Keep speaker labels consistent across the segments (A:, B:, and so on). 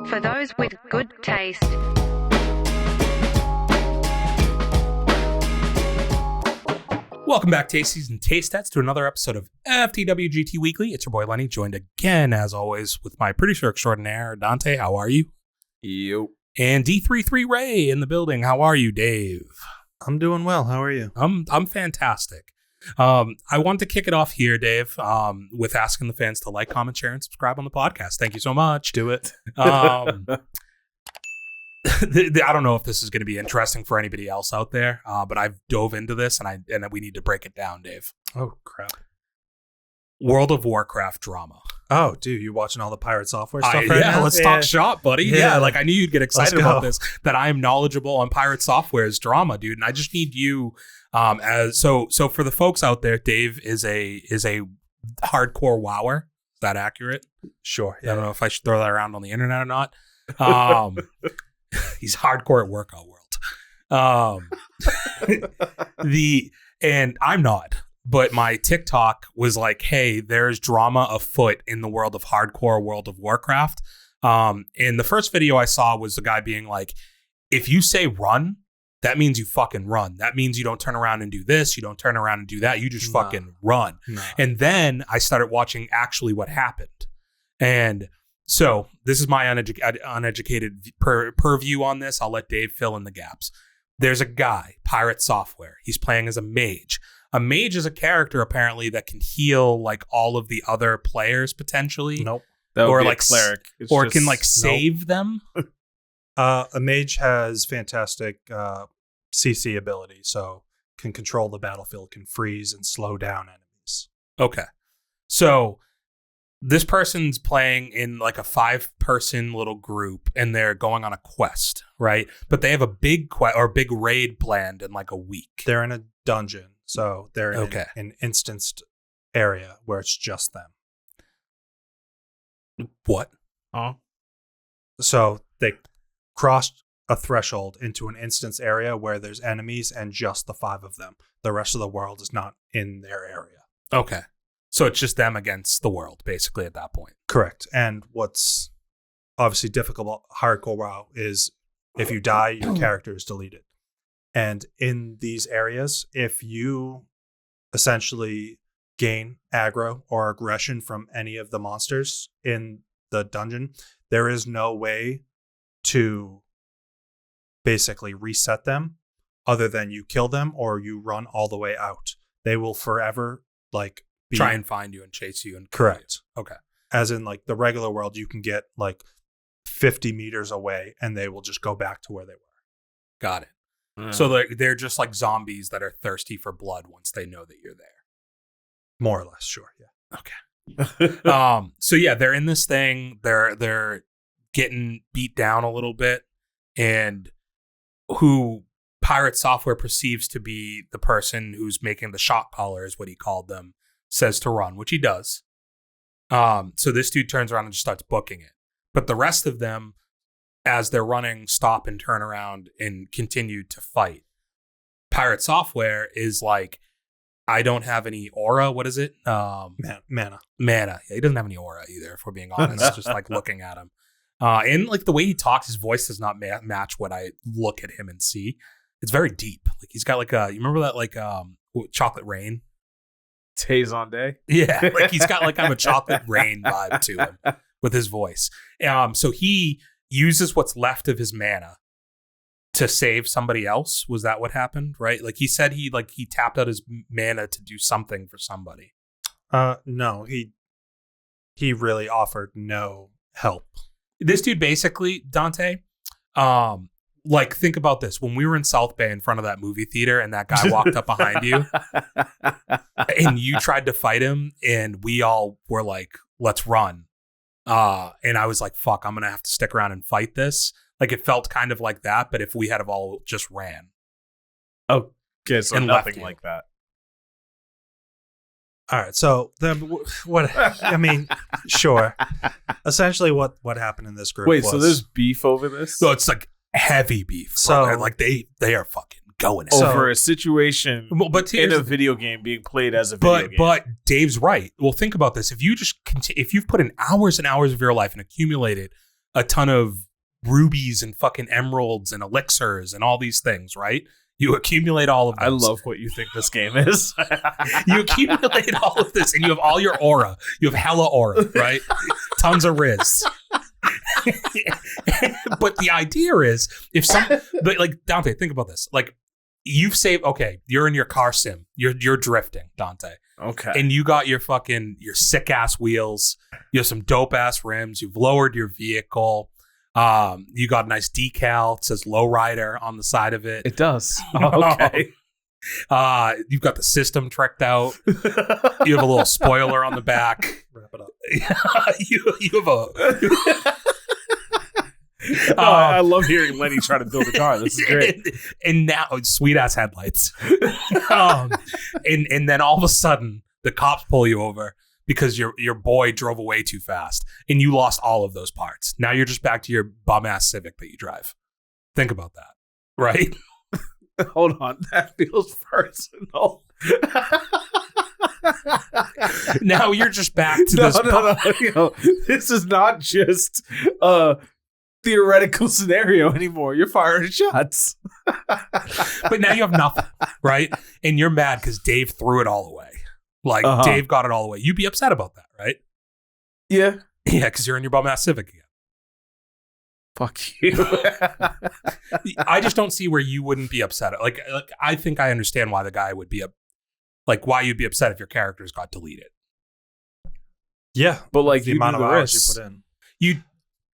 A: For those with good taste.
B: Welcome back, Tasties and Tastettes, to another episode of FTWGT Weekly. It's your boy Lenny, joined again, as always, with my producer extraordinaire, Dante. How are you?
C: Yo.
B: And D33 Ray in the building. How are you, Dave?
D: I'm doing well. How are you?
B: I'm fantastic. I want to kick it off here, Dave, with asking the fans to like, comment, share, and subscribe on the podcast. Thank you so much.
D: Do it.
B: I don't know if this is going to be interesting for anybody else out there, but I've dove into this and we need to break it down, Dave.
D: Oh, crap.
B: World of Warcraft drama.
D: Oh, dude, you watching all the pirate software stuff right
B: yeah,
D: now?
B: let's talk shop, buddy. Yeah, like I knew you'd get excited about this, that I am knowledgeable on Pirate Software's drama, dude. And I just need you so for the folks out there, Dave is a hardcore WoWer. Is that accurate?
D: Sure.
B: Yeah. I don't know if I should throw that around on the internet or not. He's hardcore at Workout World. And I'm not. But my TikTok was like, hey, there's drama afoot in the world of hardcore World of Warcraft. And the first video I saw was the guy being like, if you say run, that means you fucking run. That means you don't turn around and do this. You don't turn around and do that. You just fucking run. And then I started watching actually what happened. And so this is my uneducated purview on this. I'll let Dave fill in the gaps. There's a guy, Pirate Software. He's playing as a mage. A mage is a character apparently that can heal like all of the other players potentially.
D: Nope.
B: Or like
C: cleric.
B: Or can like save them.
D: A mage has fantastic CC ability, so can control the battlefield, can freeze and slow down enemies.
B: Okay. So this person's playing in like a 5-person little group and they're going on a quest, right? But they have a big big raid planned in like a week.
D: They're in a dungeon, so they're in an instanced area where it's just them.
B: What?
C: Oh.
D: So they crossed a threshold into an instance area where there's enemies and just the 5 of them. The rest of the world is not in their area.
B: Okay. So it's just them against the world, basically, at that point.
D: Correct. And what's obviously difficult about hardcore WoW is if you die, your character is deleted. And in these areas, if you essentially gain aggro or aggression from any of the monsters in the dungeon, there is no way to basically reset them other than you kill them or you run all the way out. They will forever
B: try and find you and chase you and
D: correct.
B: You. Okay.
D: As in like the regular world, you can get like 50 meters away and they will just go back to where they were.
B: Got it. So they're just like zombies that are thirsty for blood once they know that you're there.
D: More or less, sure. Yeah.
B: Okay. So yeah, they're in this thing. They're getting beat down a little bit, and who Pirate Software perceives to be the person who's making the shot caller is what he called them, says to run, which he does. So this dude turns around and just starts booking it. But the rest of them, as they're running, stop and turn around and continue to fight. Pirate Software is like, I don't have any aura. What is it?
D: Mana.
B: Mana. Yeah, he doesn't have any aura either, if we're being honest. Just like looking at him. And like the way he talks, his voice does not match what I look at him and see. It's very deep. Like he's got like you remember that like Chocolate Rain?
C: Tazon Day?
B: Yeah, like he's got like kind of a Chocolate Rain vibe to him with his voice. So he uses what's left of his mana to save somebody else. Was that what happened? Right? Like he said he tapped out his mana to do something for somebody.
D: No, he really offered no help.
B: This dude basically, Dante, like think about this. When we were in South Bay in front of that movie theater and that guy walked up behind you and you tried to fight him and we all were like, let's run. And I was like, fuck, I'm going to have to stick around and fight this. Like it felt kind of like that, but if we had have all just ran.
C: Okay, so
B: and
C: nothing like that.
D: All right, so what? I mean, sure. Essentially, what happened in this group?
C: Wait, so there's beef over this?
B: So it's like heavy beef.
D: So
B: like they are fucking going
C: over a situation
B: but
C: in a video game being played as a video game.
B: But Dave's right. Well, think about this. If you just if you've put in hours and hours of your life and accumulated a ton of rubies and fucking emeralds and elixirs and all these things, right? You accumulate all of those.
C: I love what you think this game is.
B: You accumulate all of this and you have all your aura. You have hella aura, right? Tons of Riz. But the idea is but like Dante, think about this. Like you've saved, okay, you're in your car sim. You're drifting, Dante.
C: Okay.
B: And you got your sick ass wheels. You have some dope ass rims. You've lowered your vehicle. You got a nice decal. It says Lowrider on the side of it.
C: It does. Okay.
B: You've got the system tricked out. You have a little spoiler on the back.
D: Wrap it up.
B: you have a.
C: I love hearing Lenny try to build a car. This is great.
B: And now, sweet ass headlights. And then all of a sudden, the cops pull you over because your boy drove away too fast, and you lost all of those parts. Now you're just back to your bum ass Civic that you drive. Think about that, right?
C: Hold on, that feels personal.
B: Now you're just back to this.
C: No. This is not just a theoretical scenario anymore. You're firing shots.
B: But now you have nothing, right? And you're mad because Dave threw it all away. Like Dave got it all away. You'd be upset about that, right?
C: Yeah.
B: Yeah, because you're in your bum ass Civic again.
C: Fuck you.
B: I just don't see where you wouldn't be upset. Like I think I understand why the guy would be why you'd be upset if your characters got deleted.
D: Yeah,
C: but like
D: the amount of hours you put in.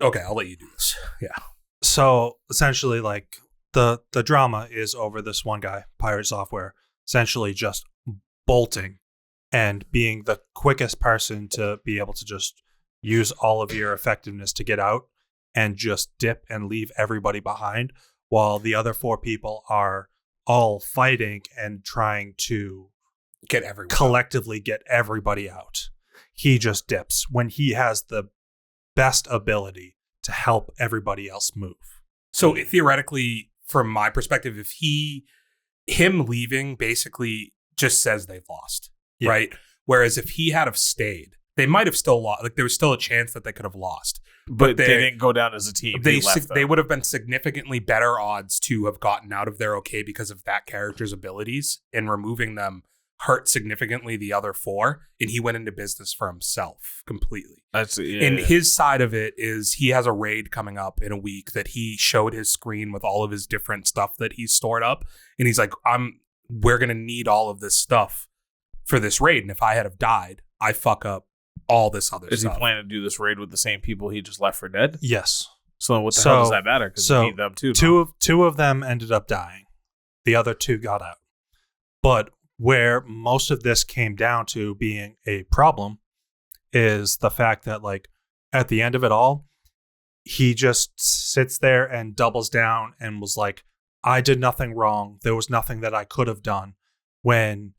B: Okay, I'll let you do this. Yeah.
D: So essentially, like the drama is over this one guy, Pirate Software, essentially just bolting and being the quickest person to be able to just use all of your effectiveness to get out and just dip and leave everybody behind, while the other 4 people are all fighting and trying to collectively get everybody out. He just dips when he has the best ability to help everybody else move.
B: So theoretically, from my perspective, if him leaving basically just says they've lost, right? Whereas if he had have stayed, they might have still lost. Like there was still a chance that they could have lost,
C: but they didn't go down as a team.
B: They would have been significantly better odds to have gotten out of there okay because of that character's abilities, and removing them hurt significantly the other 4, and he went into business for himself completely. And his side of it is he has a raid coming up in a week that he showed his screen with all of his different stuff that he's stored up, and he's like, we're gonna need all of this stuff for this raid, and if I had have died, I fuck up all this other stuff.
C: Is he planning to do this raid with the same people he just left for dead?
D: Yes.
C: So what the hell does that matter? Because you need them too.
D: Two of them ended up dying. The other 2 got out. But where most of this came down to being a problem is the fact that, like, at the end of it all, he just sits there and doubles down and was like, I did nothing wrong. There was nothing that I could have done. When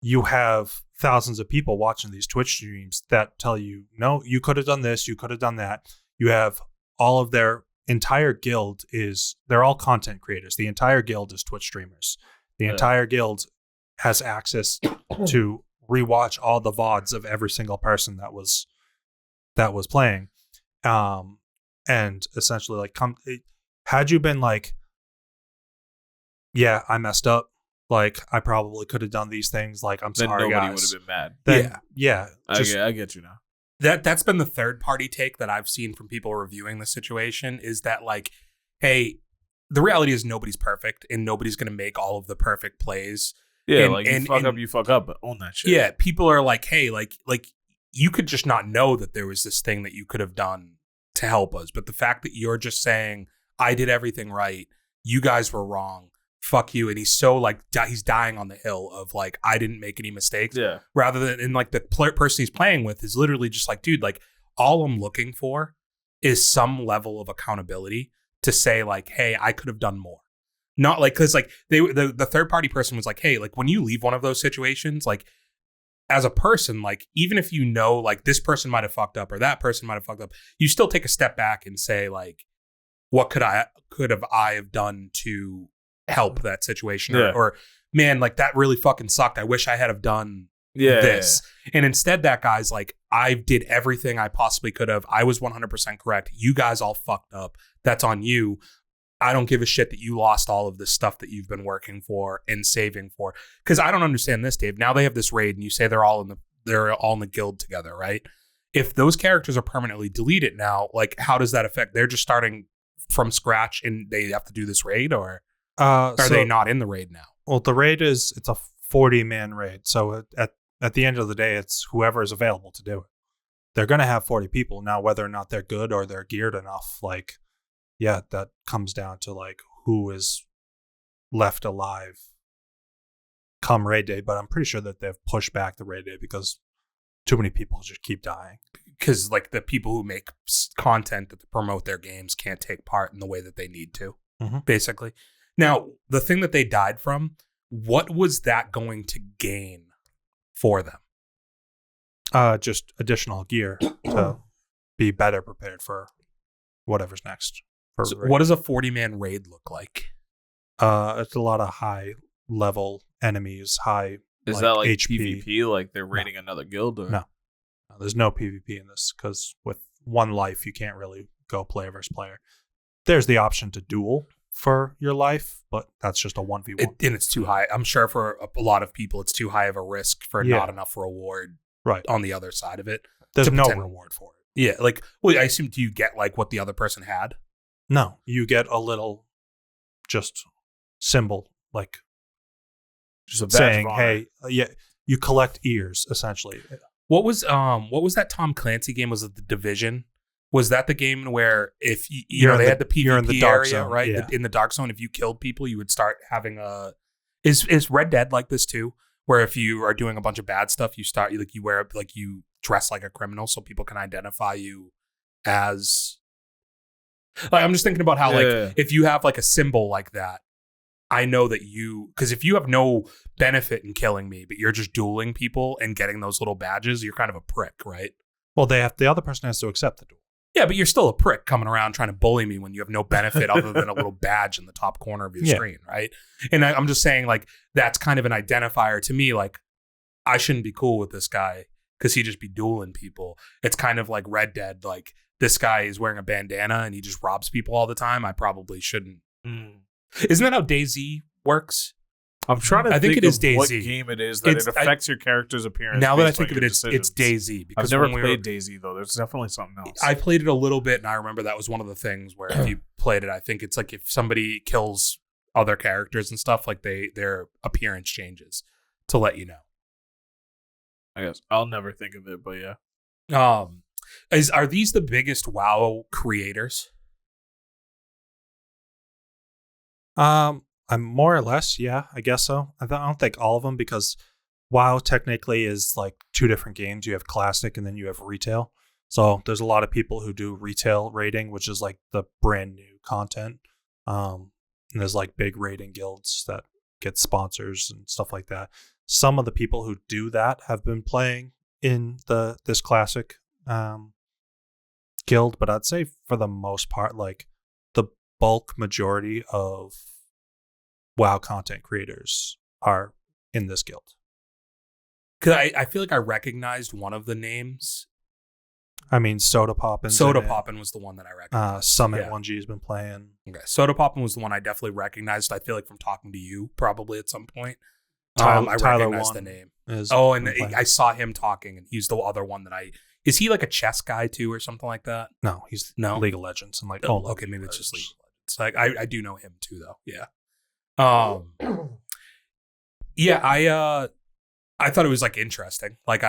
D: you have thousands of people watching these Twitch streams that tell you, no, you could have done this, you could have done that. You have all of their entire guild they're all content creators. The entire guild is Twitch streamers. The entire guild has access to rewatch all the VODs of every single person that was playing. And essentially, like, had you been like, yeah, I messed up, like, I probably could have done these things, like, I'm
C: then
D: sorry,
C: nobody
D: guys.
C: would have been mad.
D: Then, yeah.
C: I get you now.
B: That's been the third party take that I've seen from people reviewing the situation, is that, like, hey, the reality is nobody's perfect and nobody's going to make all of the perfect plays.
C: Yeah, you fuck up, but own that shit.
B: Yeah, people are like, hey, like you could just not know that there was this thing that you could have done to help us. But the fact that you're just saying, I did everything right, you guys were wrong, fuck you. And he's so like, he's dying on the hill of like, I didn't make any mistakes.
C: Yeah.
B: Rather than, and like the person he's playing with is literally just like, dude, like all I'm looking for is some level of accountability to say like, hey, I could have done more. Not like, cause like the third party person was like, hey, like when you leave one of those situations, like as a person, like even if you know like this person might have fucked up or that person might have fucked up, you still take a step back and say like, what could I have done to help that situation?
C: Yeah.
B: Or man, like that really fucking sucked. I wish I had have done this. And instead that guy's like, I did everything I possibly could have. I was 100% correct. You guys all fucked up. That's on you. I don't give a shit that you lost all of this stuff that you've been working for and saving for. Because I don't understand this, Dave. Now they have this raid and you say they're all in the guild together, right? If those characters are permanently deleted now, like how does that affect? They're just starting from scratch and they have to do this raid, or are they not in the raid now?
D: Well, the raid it's a 40-man raid. So at the end of the day, it's whoever is available to do it. They're going to have 40 people. Now, whether or not they're good or they're geared enough, like, yeah, that comes down to like who is left alive come raid day. But I'm pretty sure that they've pushed back the raid day because too many people just keep dying.
B: Because like the people who make content that promote their games can't take part in the way that they need to, basically. Now, the thing that they died from, what was that going to gain for them?
D: Just additional gear to be better prepared for whatever's next.
B: So what does a 40-man raid look like?
D: It's a lot of high level enemies, high.
C: Is that like
D: HP?
C: PvP? Like they're raiding another guild? Or?
D: No, there's no PvP in this because with one life, you can't really go player versus player. There's the option to duel for your life, but that's just a 1v1.
B: And it's too high. I'm sure for a lot of people, it's too high of a risk for not enough reward on the other side of it.
D: There's no reward for it.
B: Yeah, like, well, I assume, do you get like what the other person had?
D: No, you get a little just symbol, like
C: just a badge
D: saying, hey, you collect ears, essentially.
B: What was that Tom Clancy game? Was it The Division? Was that the game where if you know they had the PvP
D: in the dark
B: area,
D: zone,
B: right?
D: Yeah.
B: In the dark zone, if you killed people, you would start having Is Red Dead like this too? Where if you are doing a bunch of bad stuff, you dress like a criminal so people can identify you as. Like, I'm just thinking about how like if you have like a symbol like that, I know that because if you have no benefit in killing me, but you're just dueling people and getting those little badges, you're kind of a prick, right?
D: Well, the other person has to accept the duel.
B: Yeah, but you're still a prick coming around trying to bully me when you have no benefit other than a little badge in the top corner of your screen, right? And I'm just saying, like, that's kind of an identifier to me. Like, I shouldn't be cool with this guy because he just be dueling people. It's kind of like Red Dead. Like, this guy is wearing a bandana and he just robs people all the time. I probably shouldn't. Isn't that how DayZ works?
C: I'm trying to think
B: it is
C: of what
B: DayZ.
C: game it is that it affects your character's appearance.
B: Now that I
C: based on
B: think of
C: your
B: it,
C: decisions.
B: it's DayZ. Because
C: I've never played DayZ, though. There's definitely something else.
B: I played it a little bit, and I remember that was one of the things where if you played it, I think it's like if somebody kills other characters and stuff, like their appearance changes to let you know.
C: I guess I'll never think of it, but yeah.
B: Are these the biggest WoW creators?
D: I'm more or less, yeah, I guess so. I don't think all of them because WoW technically is like two different games. You have Classic and then you have Retail. So there's a lot of people who do Retail raiding, which is like the brand new content. And there's like big raiding guilds that get sponsors and stuff like that. Some of the people who do that have been playing in this Classic guild, but I'd say for the most part, like the bulk majority of WoW content creators are in this guild.
B: Because I feel like I recognized one of the names.
D: I mean, Soda Poppin.
B: Soda Poppin was the one that I recognized.
D: Summit 1G has been playing.
B: Okay, Soda Poppin was the one I definitely recognized. I feel like from talking to you probably at some point.
D: Tyler
B: I recognized the name. I saw him talking, and he's the other one that Is he like a chess guy too, or something like that?
D: No, he's League of Legends. And like,
B: okay, maybe it's just League of Legends. Like I do know him too, though. Yeah. I thought it was like interesting. Like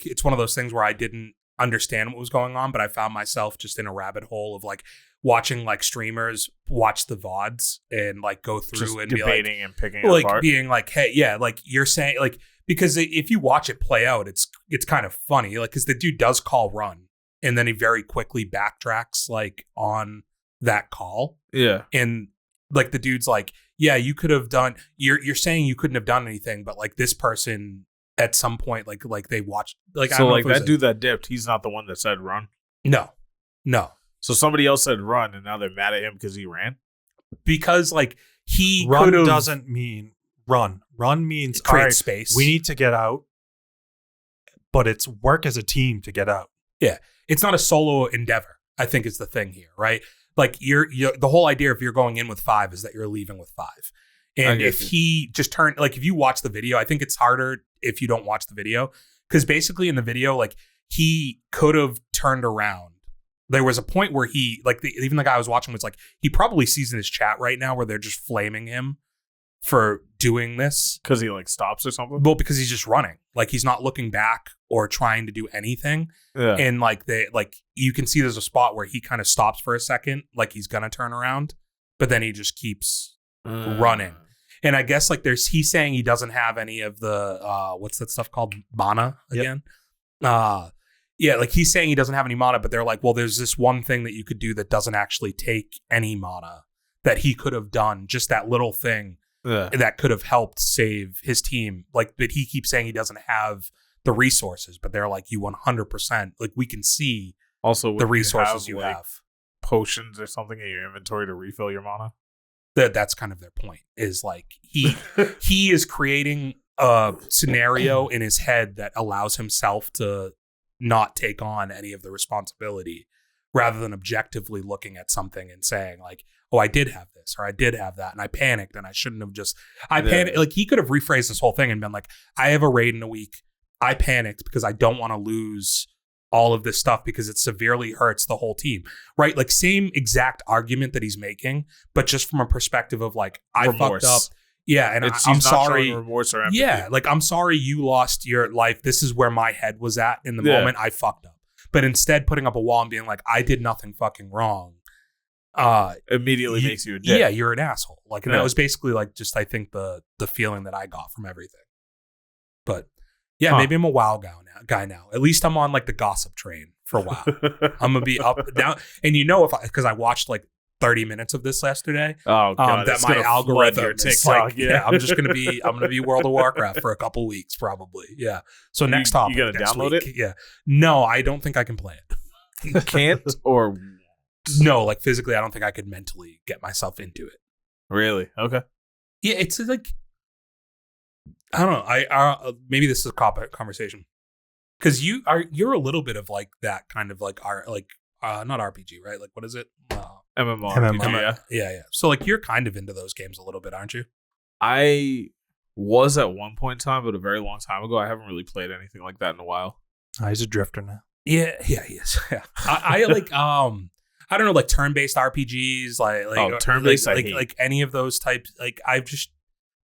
B: it's one of those things where I didn't understand what was going on, but I found myself just in a rabbit hole of like watching like streamers watch the VODs and like go through
C: just
B: and
C: debating
B: be like,
C: and picking it apart.
B: Being like, hey, yeah, like you're saying, like, because if you watch it play out, it's kind of funny, like, because the dude does call run and then he very quickly backtracks like on that call.
C: Yeah,
B: and like the dude's like, yeah, you could have done. You're saying you couldn't have done anything, but like this person at some point, like they watched, like,
C: so
B: I don't
C: like
B: know if
C: that dude that dipped, he's not the one that said run.
B: No.
C: So somebody else said run, and now they're mad at him because he ran.
B: Because like he
D: run
B: could've
D: doesn't mean run. Run means
B: create
D: all right,
B: space.
D: We need to get out. but it's work as a team to get out.
B: It's not a solo endeavor, I think is the thing here, right? Like you're the whole idea if you're going in with 5 is that you're leaving with 5. And if he just turned, like if you watch the video, I think it's harder if you don't watch the video. Because basically in the video, like he could have turned around. There was a point where he, like even the guy I was watching was like, he probably sees in his chat right now where they're just flaming him for doing this.
C: Because he like stops or something?
B: Well, because he's just running. Like he's not looking back or trying to do anything.
C: Yeah.
B: And like you can see there's a spot where he kind of stops for a second, like he's gonna turn around, but then he just keeps running. And I guess like he's saying he doesn't have any of the what's that stuff called? Mana again. Yeah, like he's saying he doesn't have any mana, but they're like, well, there's this one thing that you could do that doesn't actually take any mana that he could have done, just that little thing that could have helped save his team. Like, but he keeps saying he doesn't have the resources, but they're like, you 100%, like we can see
C: also
B: the resources you
C: like,
B: have.
C: Potions or something in your inventory to refill your mana.
B: That's kind of their point, is like he is creating a scenario in his head that allows himself to not take on any of the responsibility, rather than objectively looking at something and saying like, oh, I did have this or I did have that and I panicked and I shouldn't have panicked. Like he could have rephrased this whole thing and been like, I have a raid in a week. I panicked because I don't want to lose all of this stuff because it severely hurts the whole team, right? Like same exact argument that he's making, but just from a perspective of like, I
C: remorse.
B: fucked up. Yeah, and
C: He's
B: I'm
C: not
B: sorry.
C: showing remorse or empathy.
B: Yeah, like I'm sorry you lost your life. This is where my head was at in the moment. I fucked up. But instead putting up a wall and being like, I did nothing fucking wrong.
C: Immediately makes you a dick.
B: Yeah, you're an asshole. Like, and that was basically like just I think the feeling that I got from everything. But yeah, maybe I'm a WoW guy now. At least I'm on like the gossip train for WoW. I'm gonna be up down. And you know, because I watched like 30 minutes of this yesterday.
C: Oh god,
B: that my algorithm
C: your
B: is
C: TikTok.
B: like, I'm just gonna be World of Warcraft for a couple weeks probably. Yeah. So next topic.
C: You gotta download
B: week.
C: it?
B: Yeah. No, I don't think I can play it.
C: Can't or
B: No, like physically, I don't think I could mentally get myself into it.
C: really? Okay.
B: Yeah, it's like I don't know. I maybe this is a conversation because you're a little bit of like that kind of like not RPG, right? Like what is it?
C: MMO.
B: Yeah. So like you're kind of into those games a little bit, aren't you?
C: I was at one point in time, but a very long time ago. I haven't really played anything like that in a while.
D: He's a drifter now.
B: Yeah, he is. Yeah. I like I don't know, like turn-based RPGs, like
C: turn-based,
B: like any of those types. Like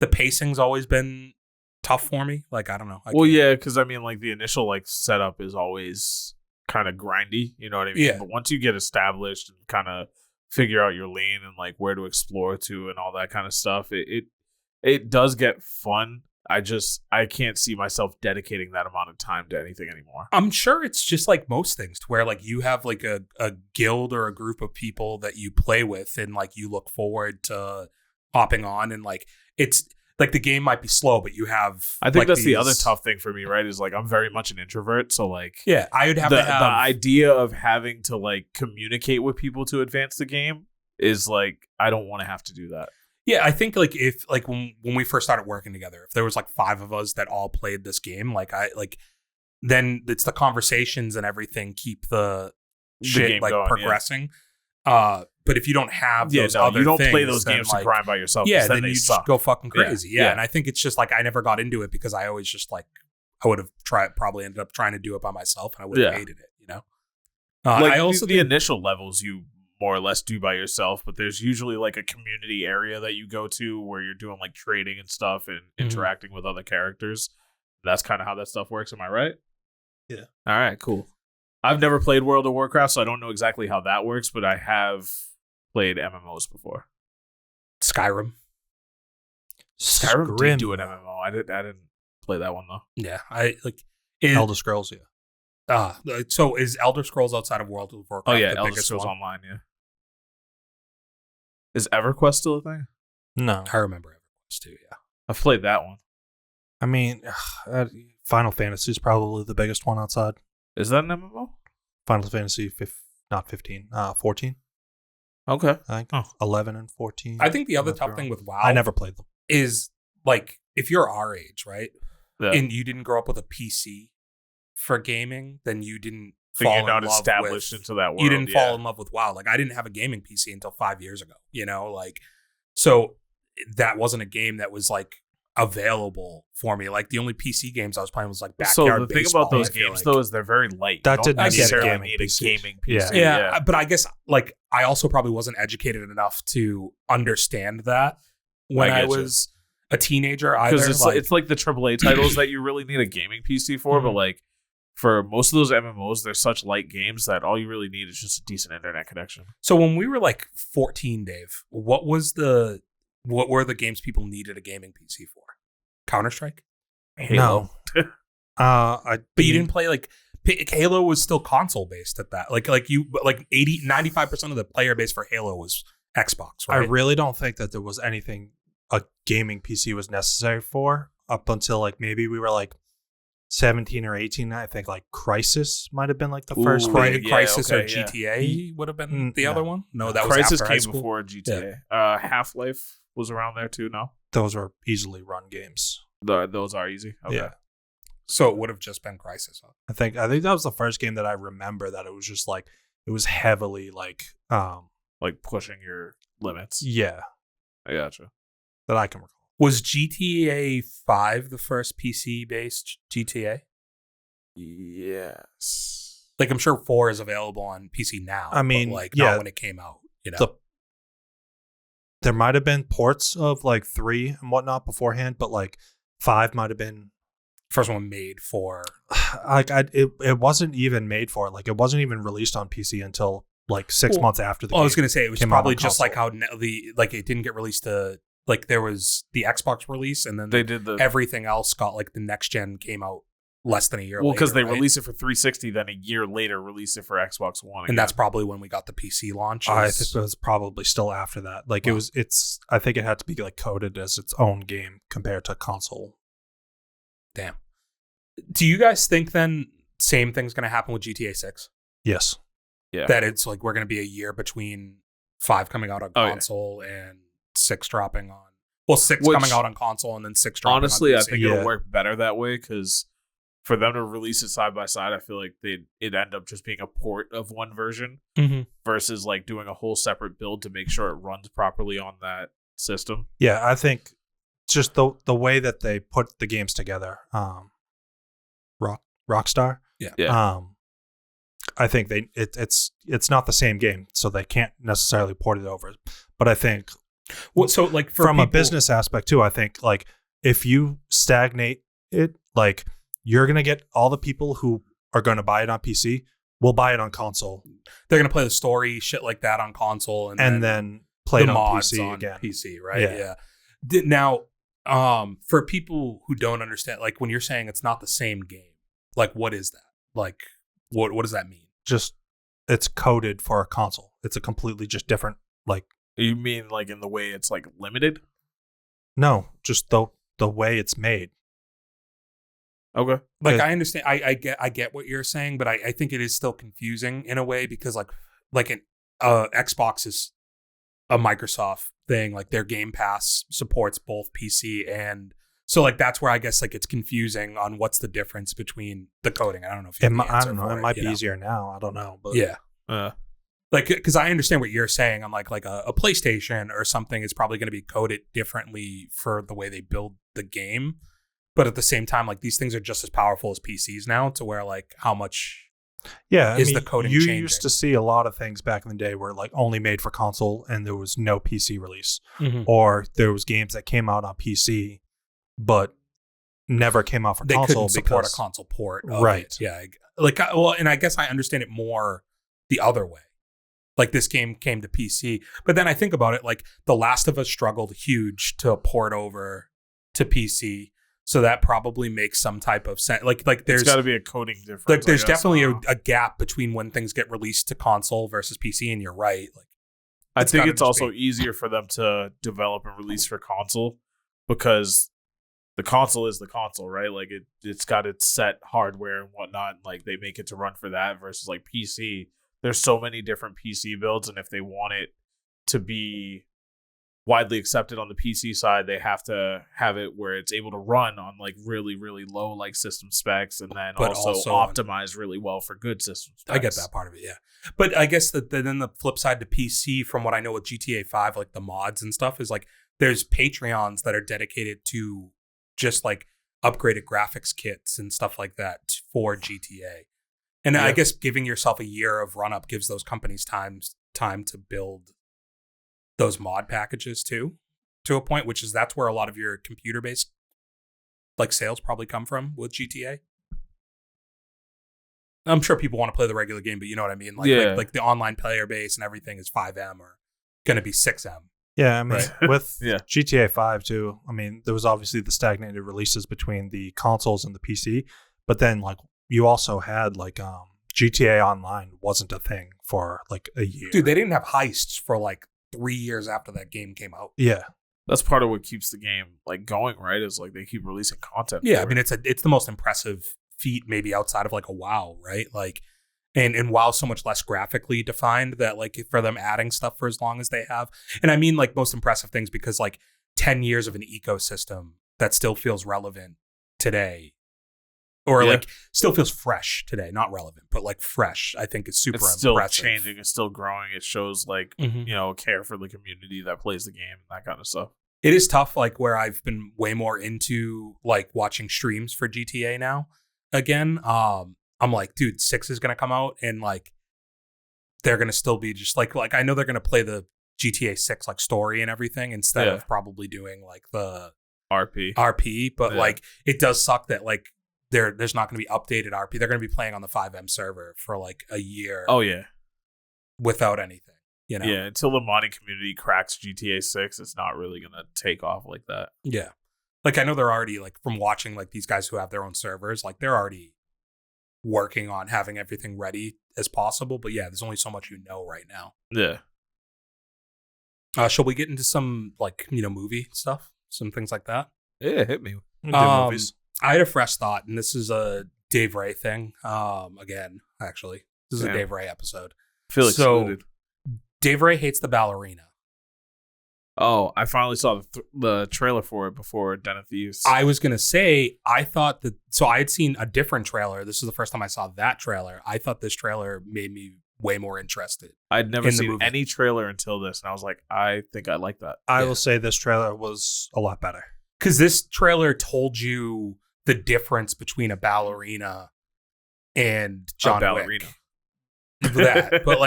B: the pacing's always been tough for me. Like I don't know.
C: Yeah, because I mean, like the initial like setup is always kind of grindy. You know what I mean?
B: Yeah.
C: But once you get established and kind of figure out your lane and like where to explore to and all that kind of stuff, it does get fun. I can't see myself dedicating that amount of time to anything anymore.
B: I'm sure it's just like most things to where like you have like a guild or a group of people that you play with and like you look forward to hopping on and like it's like the game might be slow, but you have
C: I think
B: like,
C: that's the other tough thing for me, right? Is like I'm very much an introvert. So like
B: I would have
C: the
B: to have
C: the idea of having to like communicate with people to advance the game is like I don't want to have to do that.
B: Yeah, I think like if like when we first started working together, if there was like 5 of us that all played this game, then it's the conversations and everything keep the shit
C: game
B: like
C: going,
B: progressing. But if you don't have those other
C: you don't
B: things,
C: play those
B: then,
C: games
B: like,
C: to grind by yourself.
B: Yeah,
C: then
B: then
C: they
B: you
C: suck.
B: just go fucking crazy. Yeah.
C: Yeah.
B: And I think it's just like I never got into it because I always just like I would have probably ended up trying to do it by myself and I would have hated it. You know.
C: Like
B: I also
C: the initial levels you more or less do by yourself, but there's usually like a community area that you go to where you're doing like trading and stuff and interacting with other characters. That's kind of how that stuff works. Am I right?
D: Yeah.
C: All right, cool. I've never played World of Warcraft, so I don't know exactly how that works, but I have played MMOs before.
B: Skyrim.
C: Skyrim did do an MMO. I didn't play that one though.
B: Yeah, I like
D: Elder Scrolls. Yeah.
B: So is Elder Scrolls outside of World of Warcraft?
C: Oh yeah,
B: the
C: Elder
B: biggest
C: Scrolls
B: one?
C: Online. Yeah. Is EverQuest still a thing?
D: No.
B: I remember EverQuest too. Yeah.
C: I've played that one.
D: I mean, Final Fantasy is probably the biggest one outside.
C: Is that an MMO?
D: Final Fantasy, not 15, 14.
C: Okay.
D: I think 11 and 14.
B: I think the other tough thing with WoW
D: I never played them.
B: is like if you're our age, right?
C: Yeah.
B: And you didn't grow up with a PC, for gaming, then you didn't
C: So
B: fall
C: you're
B: in
C: not
B: love
C: established
B: with,
C: into that world.
B: you didn't
C: yeah.
B: fall in love with WoW. Like I didn't have a gaming PC until 5 years ago, you know, like, so that wasn't a game that was like available for me. Like the only PC games I was playing was like
C: So
B: backyard
C: the thing
B: baseball,
C: about those
B: I feel
C: games
B: like.
C: though is they're very light.
D: That
C: You
D: didn't
C: don't
B: get
C: necessarily
D: gaming
C: need
D: PCs.
C: a gaming
D: Yeah.
C: PC.
B: Yeah, but I guess like I also probably wasn't educated enough to understand that when
C: I
B: I
C: get you.
B: was a teenager either.
C: Because it's like the AAA titles that you really need a gaming PC for, but
B: Mhm.
C: like for most of those MMOs, they're such light games that all you really need is just a decent internet connection.
B: So when we were like 14, Dave, what were the games people needed a gaming PC for? Counter-Strike?
C: Halo.
D: No.
B: But you didn't play like Halo was still console based at that. Like 95% of the player base for Halo was Xbox,
D: I
B: right?
D: really don't think that there was anything a gaming PC was necessary for up until like maybe we were like 17 or 18. I think like Crisis might have been like the first
C: Ooh,
D: thing.
C: yeah,
B: Crisis or
C: okay, yeah.
B: GTA would have been the
D: No.
B: other one. No, that was
C: Crisis
B: after high
C: came
B: school.
C: before GTA. Half-Life was around there too, no?
D: Those were easily run games.
C: Those are easy. Okay.
D: Yeah.
B: So it would have just been Crisis. Huh?
D: I think that was the first game that I remember that it was just like it was heavily like
C: Like pushing your limits.
D: yeah,
C: I gotcha.
D: that I can recall.
B: Was GTA 5 the first PC based GTA?
C: Yes.
B: Like I'm sure 4 is available on PC now.
D: I mean,
B: but like
D: yeah.
B: not when it came out. You know,
D: There might have been ports of like 3 and whatnot beforehand, but like 5 might have been
B: first one made for.
D: it wasn't even made for it. Like it wasn't even released on PC until like 6
B: Well,
D: months after the
B: I was
D: game.
B: gonna say it was
D: came out
B: probably
D: on
B: just like
D: console.
B: how it didn't get released to like there was the Xbox release and then
C: They did the
B: everything else got like the next gen came out less than a year.
C: well, because
B: later,
C: they
B: right?
C: released it for 360, then a year later released it for Xbox One.
B: and that's probably when we got the PC launch.
D: I
B: is-
D: think it was probably still after that. Like
B: Wow.
D: I think it had to be like coded as its own game compared to console.
B: Damn. Do you guys think then same thing's gonna happen with GTA 6?
D: Yes.
C: Yeah.
B: That it's like we're gonna be a year between 5 coming out on
C: Oh, yeah.
B: console and 6 dropping on. Well, 6
C: Which-
B: coming out on console and then 6 dropping
C: Honestly,
B: on
C: I
B: PC.
C: think
D: Yeah.
C: it'll work better that way because for them to release it side by side, I feel like it'd end up just being a port of one version
B: Mhm.
C: versus like doing a whole separate build to make sure it runs properly on that system.
D: Yeah, I think just the way that they put the games together, Rockstar.
C: Yeah.
D: I think it's not the same game, so they can't necessarily port it over. But I think
B: Well, so like for
D: from a
B: people-
D: business aspect too, I think like if you stagnate it, like you're gonna get all the people who are gonna buy it on PC will buy it on console
B: they're gonna play the story shit like that on console
D: and then play it
B: the
D: on
B: mods
D: PC
B: on
D: again.
B: PC, right?
D: Yeah.
B: Yeah. Now, for people who don't understand, like when you're saying it's not the same game, like what is that? Like what does that mean?
D: Just it's coded for a console. It's a completely just different like
C: You mean like in the way it's like limited?
D: no, just the way it's made.
C: Okay.
B: Like
D: Okay.
B: I understand, I get what you're saying, but I think it is still confusing in a way because like an Xbox is a Microsoft thing, like their Game Pass supports both PC and so like that's where I guess like it's confusing on what's the difference between the coding. I don't know if you have the
D: I
B: answer
D: don't know.
B: for
D: It might be
B: you know?
D: easier now. I don't know. But
B: Yeah.
C: Like
B: Because I understand what you're saying on like a PlayStation or something is probably going to be coded differently for the way they build the game, but at the same time, like these things are just as powerful as PCs now. To where like how much
D: yeah,
B: is the coding
D: you
B: changing?
D: used to see a lot of things back in the day where like only made for console and there was no PC release, or there was games that came out on PC but never came out for
B: they
D: console
B: couldn't support
D: because
B: a console port, of
D: Right.
B: it. Yeah, and I guess I understand it more the other way. Like this game came to PC, but then I think about it, like The Last of Us struggled huge to port over to PC, so that probably makes some type of sense. Like
C: there's
B: there's
C: got to be a coding difference.
B: like there's
C: I guess.
B: definitely
C: I don't know.
B: a gap between when things get released to console versus PC, and you're right. Like
C: I
B: it's
C: think
B: gotta
C: it's
B: just
C: also
B: be-
C: easier for them to develop and release for console because the console is the console, right? Like it's got its set hardware and whatnot. And like they make it to run for that versus like PC. There's so many different PC builds, and if they want it to be widely accepted on the PC side, they have to have it where it's able to run on like really, really low like system specs, and then
B: But
C: also
B: also
C: optimize really well for good system specs.
B: I get that part of it, yeah. But I guess that then the flip side to PC, from what I know with GTA 5, like the mods and stuff, is like there's Patreons that are dedicated to just like upgraded graphics kits and stuff like that for GTA. And I
C: Yeah.
B: guess giving yourself a year of run up gives those companies time to build those mod packages too, to a point, which is that's where a lot of your computer based like sales probably come from with GTA. I'm sure people want to play the regular game, but you know what I mean? Like the online player base and everything is 5M or going to be 6M.
D: Yeah, I mean,
B: Right.
D: with
C: Yeah.
D: GTA 5 too, I mean, there was obviously the stagnated releases between the consoles and the PC, but then like you also had like GTA Online wasn't a thing for like a year.
B: Dude, they didn't have heists for like 3 years after that game came out.
D: Yeah.
C: That's part of what keeps the game like going, right? Is like they keep releasing content.
B: Yeah, I
C: for
B: mean
C: it.
B: it's the most impressive feat maybe outside of like a WoW, right? Like and WoW's so much less graphically defined that like for them adding stuff for as long as they have. And I mean like most impressive things because like 10 years of an ecosystem that still feels relevant today. Or
C: Yeah.
B: like still feels fresh today, not relevant, but like fresh, I think is super
C: it's still
B: impressive.
C: changing. It's still growing. It shows like
B: Mhm.
C: you know care for the community that plays the game and that kind of stuff.
B: It is tough, like where I've been way more into like watching streams for GTA now again. I'm like, dude, 6 is gonna come out and like they're gonna still be just like I know they're gonna play the GTA 6 like story and everything instead
C: Yeah.
B: of probably doing like the
C: RP.
B: RP, but
C: Yeah.
B: like it does suck that like there's not gonna be updated RP. They're gonna be playing on the 5M server for like a year
C: Oh yeah,
B: without anything, you know?
C: yeah. Until the modding community cracks GTA 6, it's not really gonna take off like that.
B: Yeah. Like I know they're already like from watching like these guys who have their own servers, like they're already working on having everything ready as possible. But yeah, there's only so much you know right now.
C: Yeah.
B: Shall we get into some like, movie stuff? Some things like that?
C: Yeah, hit me.
D: We did movies.
B: I had a fresh thought, and this is a Dave Ray thing. Again, actually. This is
C: Yeah.
B: a Dave Ray episode.
C: Feel
B: So-
C: excluded.
B: Dave Ray hates the ballerina.
C: Oh, I finally saw the trailer for it before Den of Thieves.
B: I was going to say, I thought that, so I had seen a different trailer. This is the first time I saw that trailer. I thought this trailer made me way more interested.
C: I'd never
B: in the
C: seen
B: movie.
C: any trailer until this, and I was like, I think I like that.
D: I
B: yeah.
D: will say this trailer was a lot better.
B: Because this trailer told you the difference between a ballerina and John
C: ballerina.
B: Wick. That, but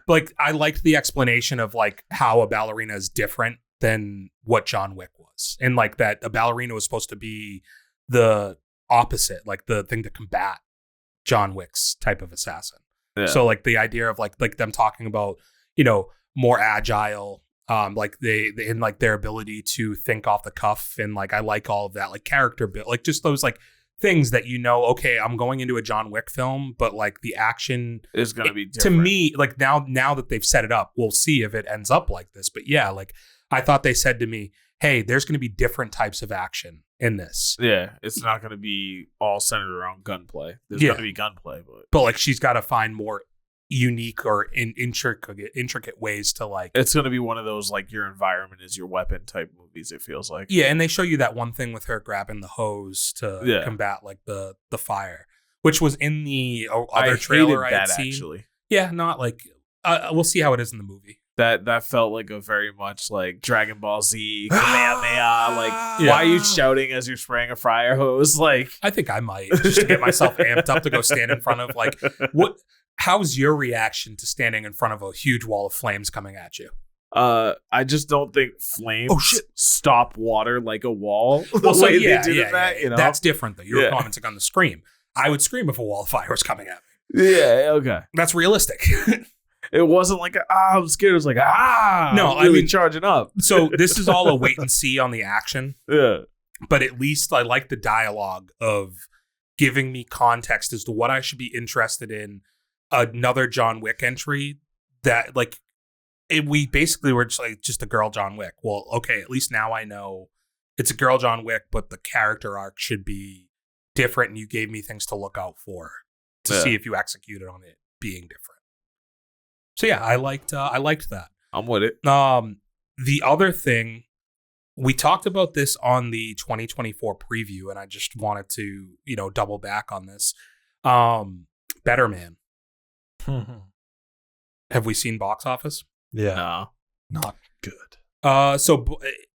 B: like I liked the explanation of like how a ballerina is different than what John Wick was, and like that a ballerina was supposed to be the opposite, like the thing to combat John Wick's type of assassin.
C: Yeah.
B: So like the idea of like them talking about more agile, like they in like their ability to think off the cuff, and like I like all of that, like character build, like just those like things that okay, I'm going into a John Wick film, but like the action
C: It's gonna be
B: to
C: different.
B: me, like now that they've set it up, we'll see if it ends up like this. But yeah, like I thought they said to me, hey, there's going to be different types of action in this.
C: Yeah, it's not gonna be all centered around gunplay. There's
B: Yeah.
C: gonna be gunplay, but
B: But like she's got to find more unique or intricate ways to like.
C: it's gonna be one of those like your environment is your weapon type movies. It feels like.
B: Yeah, and they show you that one thing with her grabbing the hose to
C: Yeah.
B: combat like the fire, which was in the
C: I
B: other trailer I
C: hated
B: had
C: that
B: seen.
C: actually.
B: Yeah, not like we'll see how it is in the movie.
C: That felt like a very much like Dragon Ball Z Kamehameha. Like,
B: Yeah.
C: why are you shouting as you're spraying a fire hose? Like,
B: I think I might just to get myself amped up to go stand in front of like what. How's your reaction to standing in front of a huge wall of flames coming at you?
C: I just don't think flames
B: Oh, shit.
C: stop water like a wall.
B: Well,
C: the way they did in that, you know.
B: That's different though. You're
C: Yeah.
B: commenting on the scream. I would scream if a wall of fire was coming at me.
C: Yeah, okay.
B: That's realistic.
C: It wasn't like I'm scared. It was like
B: No,
C: I'm
B: I
C: really
B: mean-
C: charging up.
B: So this is all a wait and see on the action,
C: Yeah,
B: but at least I like the dialogue of giving me context as to what I should be interested in. Another John Wick entry that like we basically were just a girl John Wick. Well, okay, at least now I know it's a girl John Wick, but the character arc should be different, and you gave me things to look out for to
C: Yeah.
B: see if you executed on it being different. So yeah, I liked that.
C: I'm with it.
B: The other thing, we talked about this on the 2024 preview, and I just wanted to, double back on this. Better Man. Have we seen box office?
D: Yeah,
C: No.
D: not good.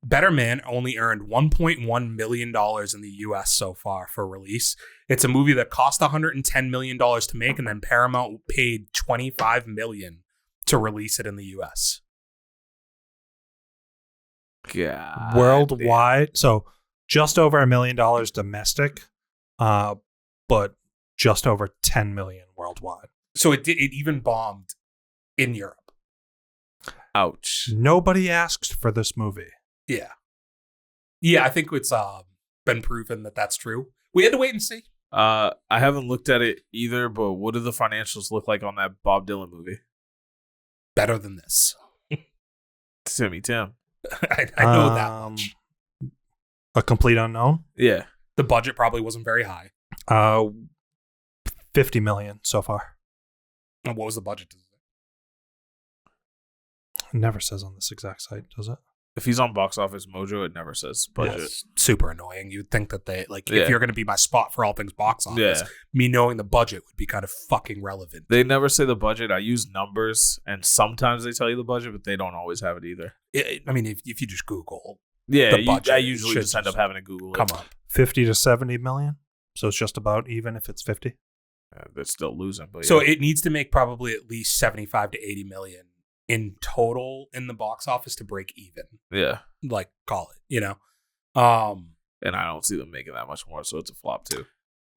B: Better Man only earned $1.1 million in the US so far for release. It's a movie that cost $110 million to make, and then Paramount paid $25 million to release it in the US.
C: God.
D: Worldwide, so just over $1 million domestic, but just over 10 million worldwide.
B: So it even bombed in Europe.
C: Ouch.
D: Nobody asked for this movie.
B: Yeah. I think it's been proven that that's true. We had to wait and see.
C: I haven't looked at it either, but what do the financials look like on that Bob Dylan movie?
B: Better than this.
C: Timmy Tim.
B: I know that much.
D: A complete unknown.
C: Yeah.
B: The budget probably wasn't very high.
D: 50 million so far.
B: And what was the budget?
D: It never says on this exact site, does it?
C: If he's on Box Office Mojo, it never says budget.
B: It's super annoying. You'd think that they if
C: Yeah.
B: you're going to be my spot for all things box office,
C: Yeah.
B: me knowing the budget would be kind of fucking relevant.
C: They never say the budget. I use numbers, and sometimes they tell you the budget, but they don't always have it either.
B: I mean, if you just Google,
C: Yeah,
B: The budget
C: I usually
B: should
C: just end up
B: just
C: having to Google it.
B: come up.
D: 50 to 70 million. So it's just about even if it's 50.
C: They're still losing, but
B: So
C: yeah.
B: it needs to make probably at least 75 to 80 million in total in the box office to break even.
C: Yeah,
B: Like, call it,
C: and I don't see them making that much more, so it's a flop too.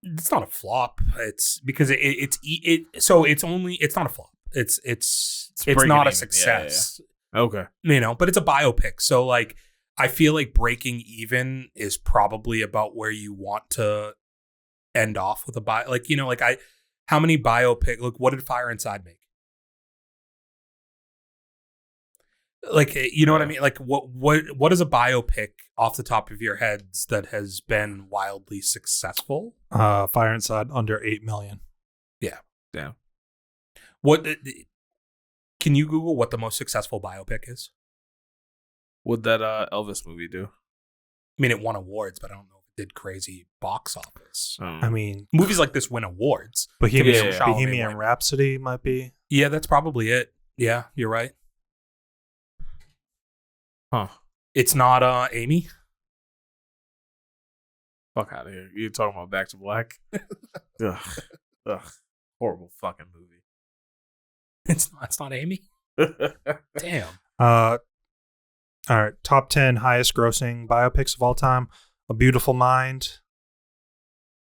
B: It's not a flop. It's because it's not a flop. It's
C: breaking
B: not a
C: even.
B: success.
C: Okay.
B: But it's a biopic. So like I feel like breaking even is probably about where you want to end off with a bio. Like, how many biopic, like what did Fire Inside make? Like, you know what I mean? Like what is a biopic off the top of your heads that has been wildly successful?
D: Fire Inside under 8 million.
C: Damn.
B: What can you Google what the most successful biopic is?
C: What'd that Elvis movie do?
B: I mean, it won awards, but I don't know if it did crazy box office.
D: I mean,
B: Movies like this win awards.
D: Bohemian,
C: Yeah.
D: Bohemian
B: Chalamet
D: Rhapsody might be.
B: Yeah, that's probably it. Yeah, you're right.
C: huh?
B: It's not Amy.
C: Fuck out of here. You talking about Back to Black? Ugh. Horrible fucking movie.
B: It's not Amy. Damn.
D: All right, top 10 highest grossing biopics of all time. A Beautiful Mind.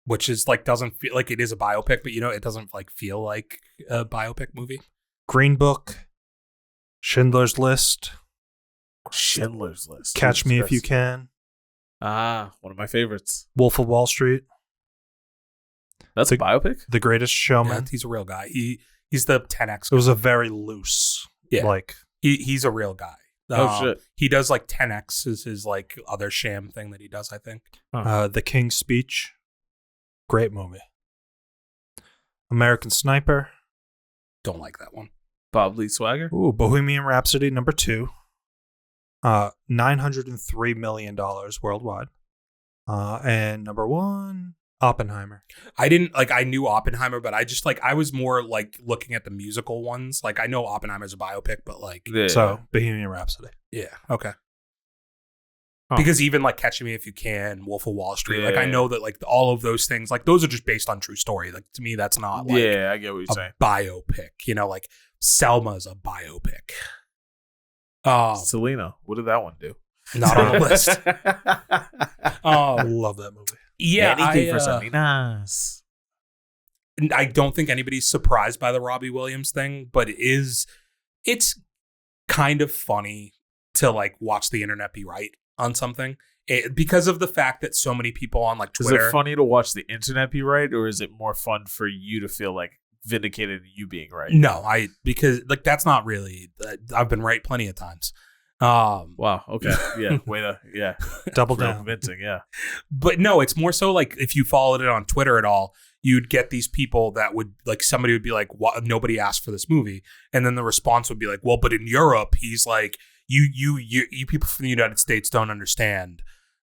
B: Which is like doesn't feel like it is a biopic, but it doesn't like feel like a biopic movie.
D: Green Book. Schindler's List.
C: Schindler's List.
D: Catch
C: Jesus
D: Me If
C: Christ.
D: You Can.
C: One of my favorites.
D: Wolf of Wall Street.
C: That's a biopic?
D: The Greatest
B: Yeah,
D: Showman.
B: he's a real guy. He's the 10x.
D: It was a very loose,
B: Yeah.
D: like,
B: He's a real guy.
C: Oh, shit.
B: He does like 10x is his like other sham thing that he does, I think.
D: The King's Speech. Great movie. American Sniper.
B: Don't like that one.
C: Bob Lee Swagger?
D: Ooh, Bohemian Rhapsody, number 2. $903 million worldwide. And number 1, Oppenheimer.
B: I didn't like. I knew Oppenheimer, but I was more like looking at the musical ones. Like I know Oppenheimer's a biopic, but like
C: Yeah.
D: So, Bohemian Rhapsody.
B: yeah, okay.
C: Huh.
B: Because even like Catch Me If You Can, Wolf of Wall Street, like I
C: Yeah.
B: know that like all of those things, like those are just based on true story. Like to me, that's not like
C: Yeah, I get what you're
B: a
C: saying.
B: biopic. Like Selma's a biopic.
C: Selena, what did that one do?
B: Not on the list.
D: I love that movie.
B: Yeah,
C: Anything for
B: I,
C: Selena's.
B: I don't think anybody's surprised by the Robbie Williams thing, but it's kind of funny to like watch the internet be right on something because of the fact that so many people on like
C: Is
B: Twitter.
C: it funny to watch the internet be right, or is it more fun for you to feel like vindicated in you being right?
B: No, because like that's not really. I've been right plenty of times.
C: Wow. Okay. Yeah. Way to
D: Double
C: real
D: down.
C: convincing. Yeah.
B: But no, it's more so like if you followed it on Twitter at all, you'd get these people that would like somebody would be like, "What? Nobody asked for this movie," and then the response would be like, "Well, but in Europe, he's like you people from the United States don't understand.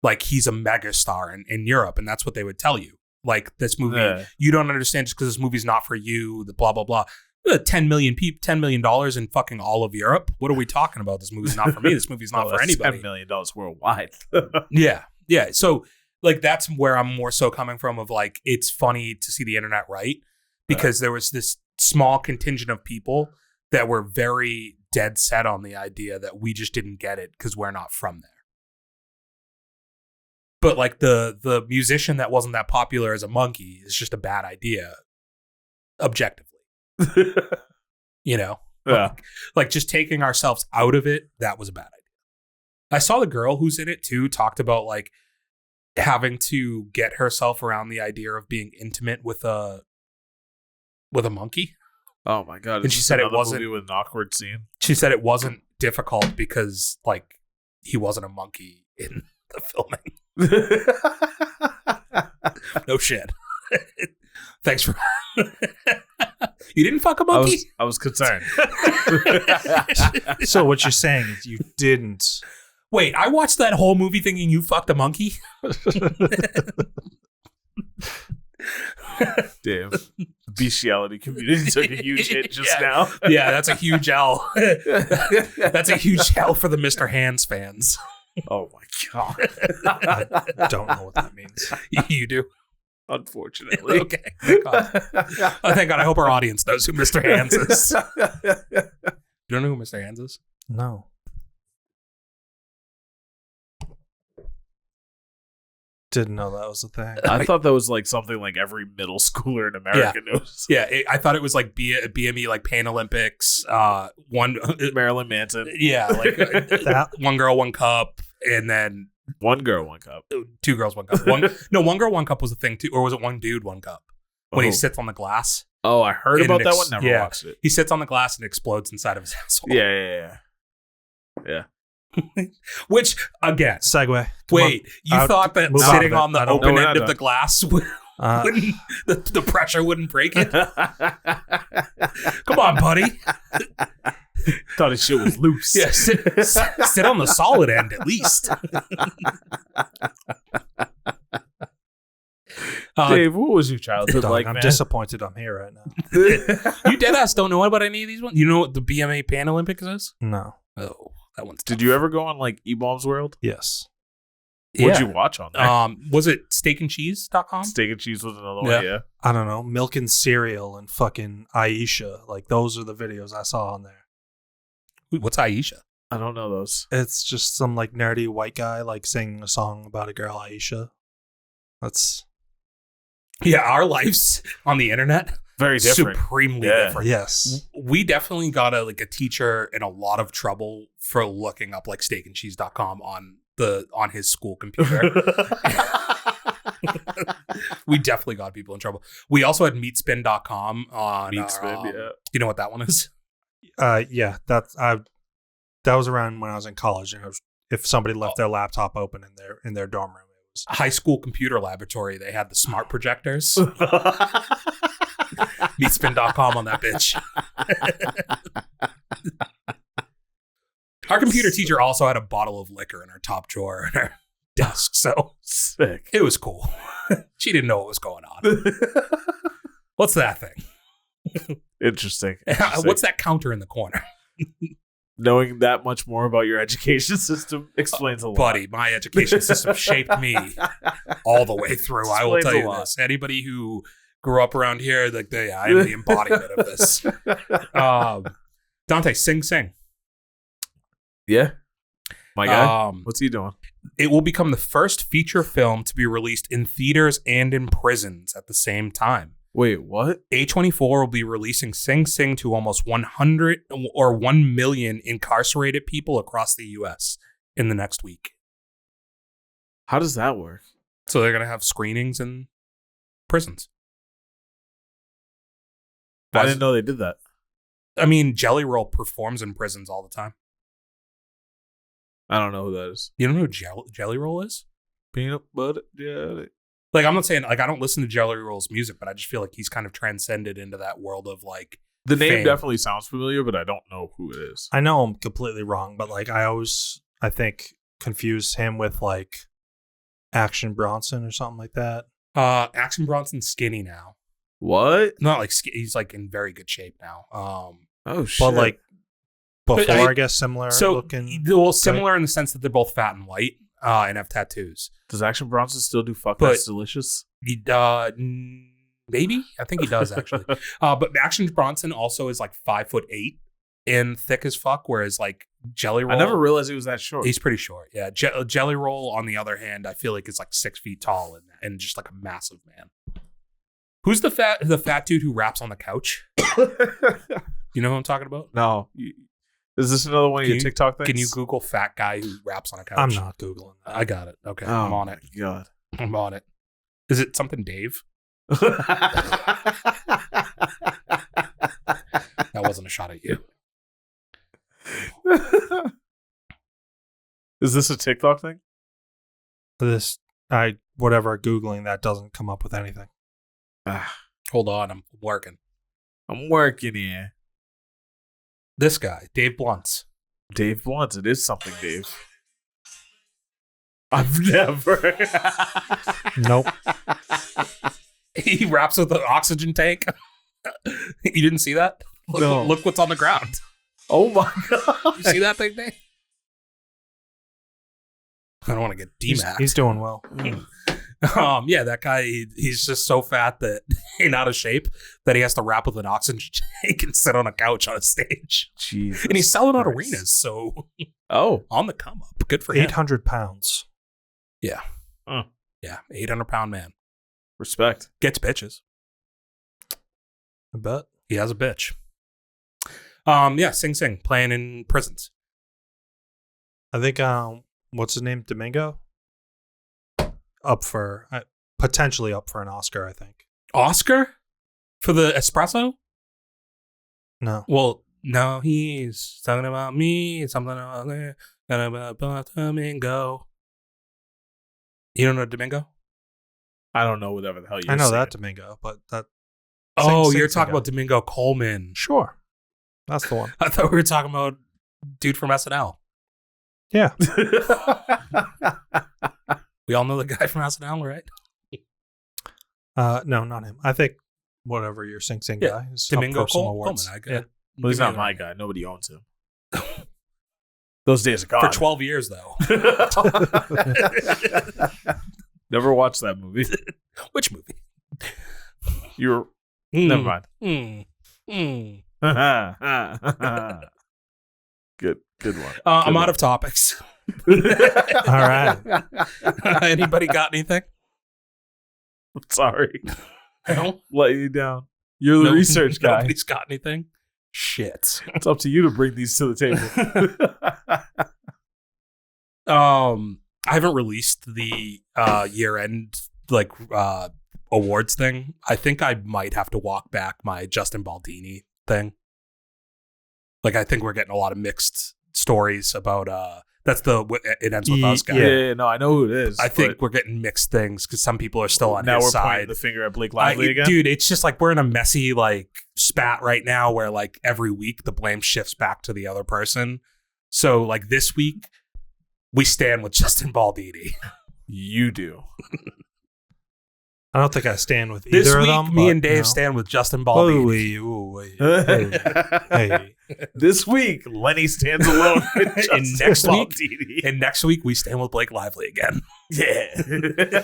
B: Like, he's a megastar in Europe, and that's what they would tell you. Like, this movie, you don't understand just because this movie's not for you. The blah blah blah. $10 million in fucking all of Europe. What are we talking about? This movie's not for me. This movie's not for anybody.
C: $10 million worldwide.
B: Yeah. So, like, that's where I'm more so coming from. Of like, it's funny to see the internet, right? Because there was this small contingent of people that were very dead set on the idea that we just didn't get it because we're not from there. But like the musician that wasn't that popular as a monkey is just a bad idea, objectively. You know?
C: Yeah.
B: Like just taking ourselves out of it, that was a bad idea. I saw the girl who's in it too talked about like having to get herself around the idea of being intimate with a monkey.
C: Oh my god!
B: And she said it wasn't
C: movie with an awkward scene.
B: She said it wasn't difficult because like he wasn't a monkey in the filming. No shit. Thanks for. You didn't fuck a monkey?
C: I was concerned.
D: So what you're saying is you didn't.
B: Wait, I watched that whole movie thinking you fucked a monkey?
C: Damn. The bestiality community took a huge hit just now.
B: Yeah, that's a huge L. That's a huge L for the Mr. Hands fans.
C: Oh my god.
D: I don't know what that means.
B: You do?
C: Unfortunately.
B: Okay. Thank God. Oh, thank God. I hope our audience knows who Mr. Hands is. You don't know who Mr. Hands is?
D: No. Didn't know that was a thing.
C: I thought that was like something like every middle schooler in America knows.
B: Yeah, I thought it was like BME, like Pan Olympics. One
C: Marilyn Manson.
B: Yeah, like
D: That-
B: one girl, one cup, and then
C: One girl, one cup.
B: two girls, one cup. One girl, one cup was a thing too, or was it one dude, one cup? When he sits on the glass.
C: Oh, I heard
B: And
C: about
B: it
C: that one. Never watched it.
B: He sits on the glass and explodes inside of his asshole.
C: Yeah.
B: Which again,
D: Segue. Come
B: wait, you
D: Out-
B: thought that
D: move out
B: sitting
D: of it.
B: on the
D: I don't-
B: open
C: No, we're
B: end
C: not
B: of the
C: done.
B: glass
D: on.
B: wouldn't the pressure wouldn't break it? Come on, buddy.
C: Thought his shit was loose.
B: Yeah, sit on the solid end at least.
C: Dave, what was your childhood
D: Dog,
C: like,
D: I'm
C: man?
D: disappointed I'm here right now.
B: You deadass don't know about any of these ones? You know what the BMA Pan Olympics is?
D: No.
B: Oh, that one's
C: Did
B: tough.
C: you ever go on like E-Bombs World?
D: Yes.
C: What'd you watch on there?
B: Was it steakandcheese.com?
C: Steak and cheese was another
B: Yeah.
C: one, yeah.
D: I don't know. Milk and cereal and fucking Aisha. Like, those are the videos I saw on there.
B: What's Aisha?
C: I don't know those.
D: It's just some like nerdy white guy like singing a song about a girl, Aisha. That's
B: Yeah, our lives on the internet
C: Very different.
B: supremely
C: Yeah.
B: different.
D: yes.
B: We definitely got a teacher in a lot of trouble for looking up like steakandcheese.com on his school computer. We definitely got people in trouble. We also had meatspin.com on
C: Meatspin, yeah.
B: You know what that one is?
D: Yeah. That was around when I was in college, and if somebody left their laptop open in their dorm room, it was
B: High school computer laboratory. They had the smart projectors. Meatspin.com on that bitch. Our computer teacher also had a bottle of liquor in her top drawer in her desk, so
C: Sick.
B: it was cool. She didn't know what was going on. What's that thing?
C: Interesting.
B: What's that counter in the corner?
C: Knowing that much more about your education system explains a lot.
B: Buddy, my education system shaped me all the way through. I will
C: Explains
B: tell
C: a
B: you
C: lot.
B: this. Anybody who grew up around here, I am the embodiment of this. Dante, Sing.
C: Yeah. My guy.
B: Um,
C: What's he doing?
B: It will become the first feature film to be released in theaters and in prisons at the same time.
C: Wait, what?
B: A24 will be releasing Sing Sing to almost 100 or 1 million incarcerated people across the U.S. in the next week.
C: How does that work?
B: So they're going to have screenings in prisons.
C: I didn't know they did that.
B: I mean, Jelly Roll performs in prisons all the time.
C: I don't know who that is.
B: You don't know who Jelly Roll is?
C: Peanut butter jelly.
B: Like, I'm not saying, like, I don't listen to Jelly Roll's music, but I just feel like he's kind of transcended into that world of, like,
C: The name
B: fame.
C: definitely sounds familiar, but I don't know who it is.
D: I know I'm completely wrong, but like I think confuse him with like Action Bronson or something like that.
B: Action Bronson's skinny now.
C: What?
B: Not like he's like in very good shape now.
C: Oh shit!
D: But like before,
B: But
D: I guess similar
B: so
D: looking.
B: well, similar in the sense that they're both fat and white and have tattoos.
C: Does Action Bronson still do fuck
B: But-
C: that's delicious?
B: He maybe I think he does actually. But Action Bronson also is like 5'8" and thick as fuck, whereas like Jelly Roll,
C: I never realized he was that short.
B: he's pretty short. Yeah, Jelly Roll on the other hand, I feel like is like 6 feet tall and just like a massive man. Who's the fat dude who raps on the couch? You know who I'm talking about?
C: No. Is this another one of
B: Can
C: your
B: you-
C: TikTok things?
B: Can you Google fat guy who raps on a couch?
D: I'm not googling that.
B: I got it. Okay,
C: Oh
B: I'm on it.
C: my God.
B: I'm on it. Is it something Dave? That wasn't a shot at you.
C: Is this a TikTok thing?
D: Whatever googling that doesn't come up with anything.
C: Ah,
B: Hold on, I'm working.
C: I'm working here.
B: This guy, Dave Blunts.
C: Dave Blunt. It is something, Dave. I've never.
D: Nope.
B: He raps with an oxygen tank. You didn't see that?
C: No.
B: Look what's on the ground.
C: Oh my God.
B: You see that thing, Dave? I don't want to get DMAX.
D: He's doing well.
B: Yeah, that guy, he's just so fat that and out of shape that he has to rap with an oxygen tank and sit on a couch on a stage.
C: Jesus.
B: And he's selling out
C: Christ.
B: arenas, so
C: Oh.
B: on the come up. Good for him.
D: 800 pounds.
B: Yeah.
C: Huh.
B: Yeah, 800-pound man.
C: Respect.
B: Gets bitches.
D: I bet.
B: He has a bitch. Yeah, Sing Sing, playing in prisons.
D: I think what's his name? Domingo? Potentially up for an Oscar, I think.
B: Oscar? For the espresso?
D: No.
B: Well, no, he's talking about me, something about Domingo. You don't know Domingo?
C: I don't know whatever the hell you're
D: I know
C: saying.
D: that Domingo, but that
B: Oh,
D: Sing
B: you're
D: Sing
B: talking
D: guy.
B: about Domingo Coleman.
D: Sure. That's the one.
B: I thought we were talking about dude from SNL.
D: Yeah.
B: We all know the guy from SNL, right?
D: No, not him. I think whatever your Sing Sing
B: Yeah,
D: guy is
B: Domingo
D: up for some
B: Coleman.
D: awards.
B: Yeah.
C: Well, he's
B: Give me
C: not
B: the-
C: my guy. Nobody owns him. Those days are gone.
B: For 12 years, though.
C: Never watched that movie.
B: Which movie?
C: You're never mind. Good one.
B: I'm
C: Good
B: out of topics.
C: one.
D: All right.
B: Anybody got anything?
C: I'm sorry.
B: No?
C: Let you down. You're the
B: No-
C: research guy.
B: Nobody's got anything? Shit.
C: It's up to you to bring these to the table.
B: I haven't released the year-end like awards thing. I think I might have to walk back my Justin Baldini thing. Like, I think we're getting a lot of mixed stories about that's the It Ends With Us guy.
C: yeah, no, I know who it is.
B: I think
C: but
B: we're getting mixed things because some people are still on
C: now
B: his
C: we're
B: side.
C: pointing the finger at Blake Lively again.
B: Dude, it's just like we're in a messy like spat right now where like every week the blame shifts back to the other person. So like this week we stand with Justin Baldini.
C: You do.
D: I don't think I stand with
B: This
D: either
B: week
D: of them.
B: me
D: but,
B: and Dave
D: you know.
B: stand with Justin Baldini.
D: Hey.
C: This week, Lenny stands alone. with
B: And
C: Justin
B: next week-
C: Baldini.
B: And next week we stand with Blake Lively again.
C: Yeah.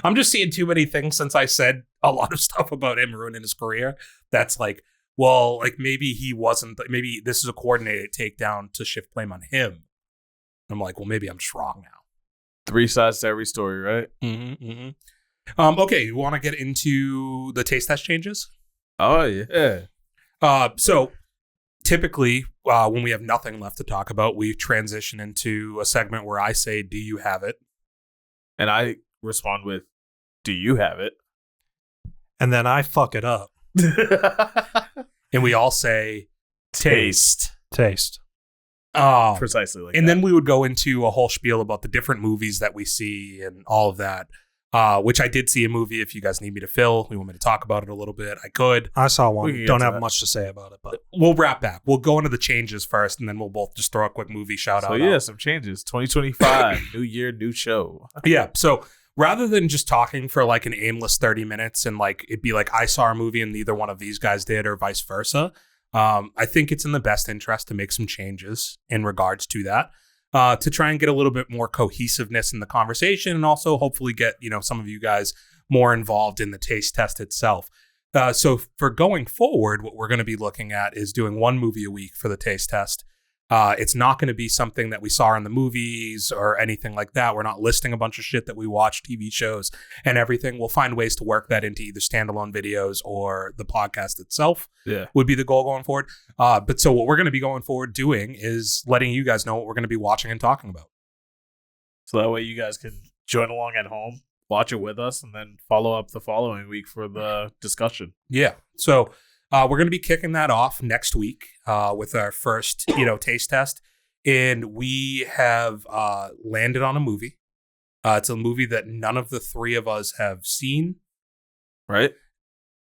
B: I'm just seeing too many things since I said a lot of stuff about him ruining his career. That's like, well, like maybe he wasn't, maybe this is a coordinated takedown to shift blame on him. I'm like, well, maybe I'm just wrong now.
C: 3 sides to every story, right?
B: Okay, you want to get into the taste test changes?
C: Oh, yeah.
B: So typically, when we have nothing left to talk about, we transition into a segment where I say, "Do you have it?"
C: And I respond with, do you have it?
D: And then I fuck it up.
B: And we all say, "Taste."
D: Taste.
C: Precisely like
B: And
C: that.
B: then we would go into a whole spiel about the different movies that we see and all of that. which I did see a movie. If you guys need me to fill, we want me to talk about it a little bit, I could.
D: I saw
C: We
D: one.
C: can get
D: Don't
C: to
D: have
C: that.
D: much to say about it, but
B: We'll wrap back. We'll go into the changes first, and then we'll both just throw a quick movie shout
C: So
B: out.
C: yeah,
B: out.
C: some changes. 2025, new year, new show.
B: Yeah. So rather than just talking for like an aimless 30 minutes and like it'd be like I saw a movie and neither one of these guys did or vice versa, I think it's in the best interest to make some changes in regards to that. To try and get a little bit more cohesiveness in the conversation and also hopefully get, some of you guys more involved in the taste test itself. So for going forward, what we're going to be looking at is doing one movie a week for the taste test. It's not going to be something that we saw in the movies or anything like that. We're not listing a bunch of shit that we watch, TV shows and everything. We'll find ways to work that into either standalone videos or the podcast itself.
C: Yeah.
B: Would be the goal going forward. But so what we're going to be going forward doing is letting you guys know what we're going to be watching and talking about.
C: So that way you guys can join along at home, watch it with us, and then follow up the following week for the discussion.
B: Yeah. So we're going to be kicking that off next week with our first, taste test. And we have landed on a movie. It's a movie that none of the three of us have seen.
C: Right?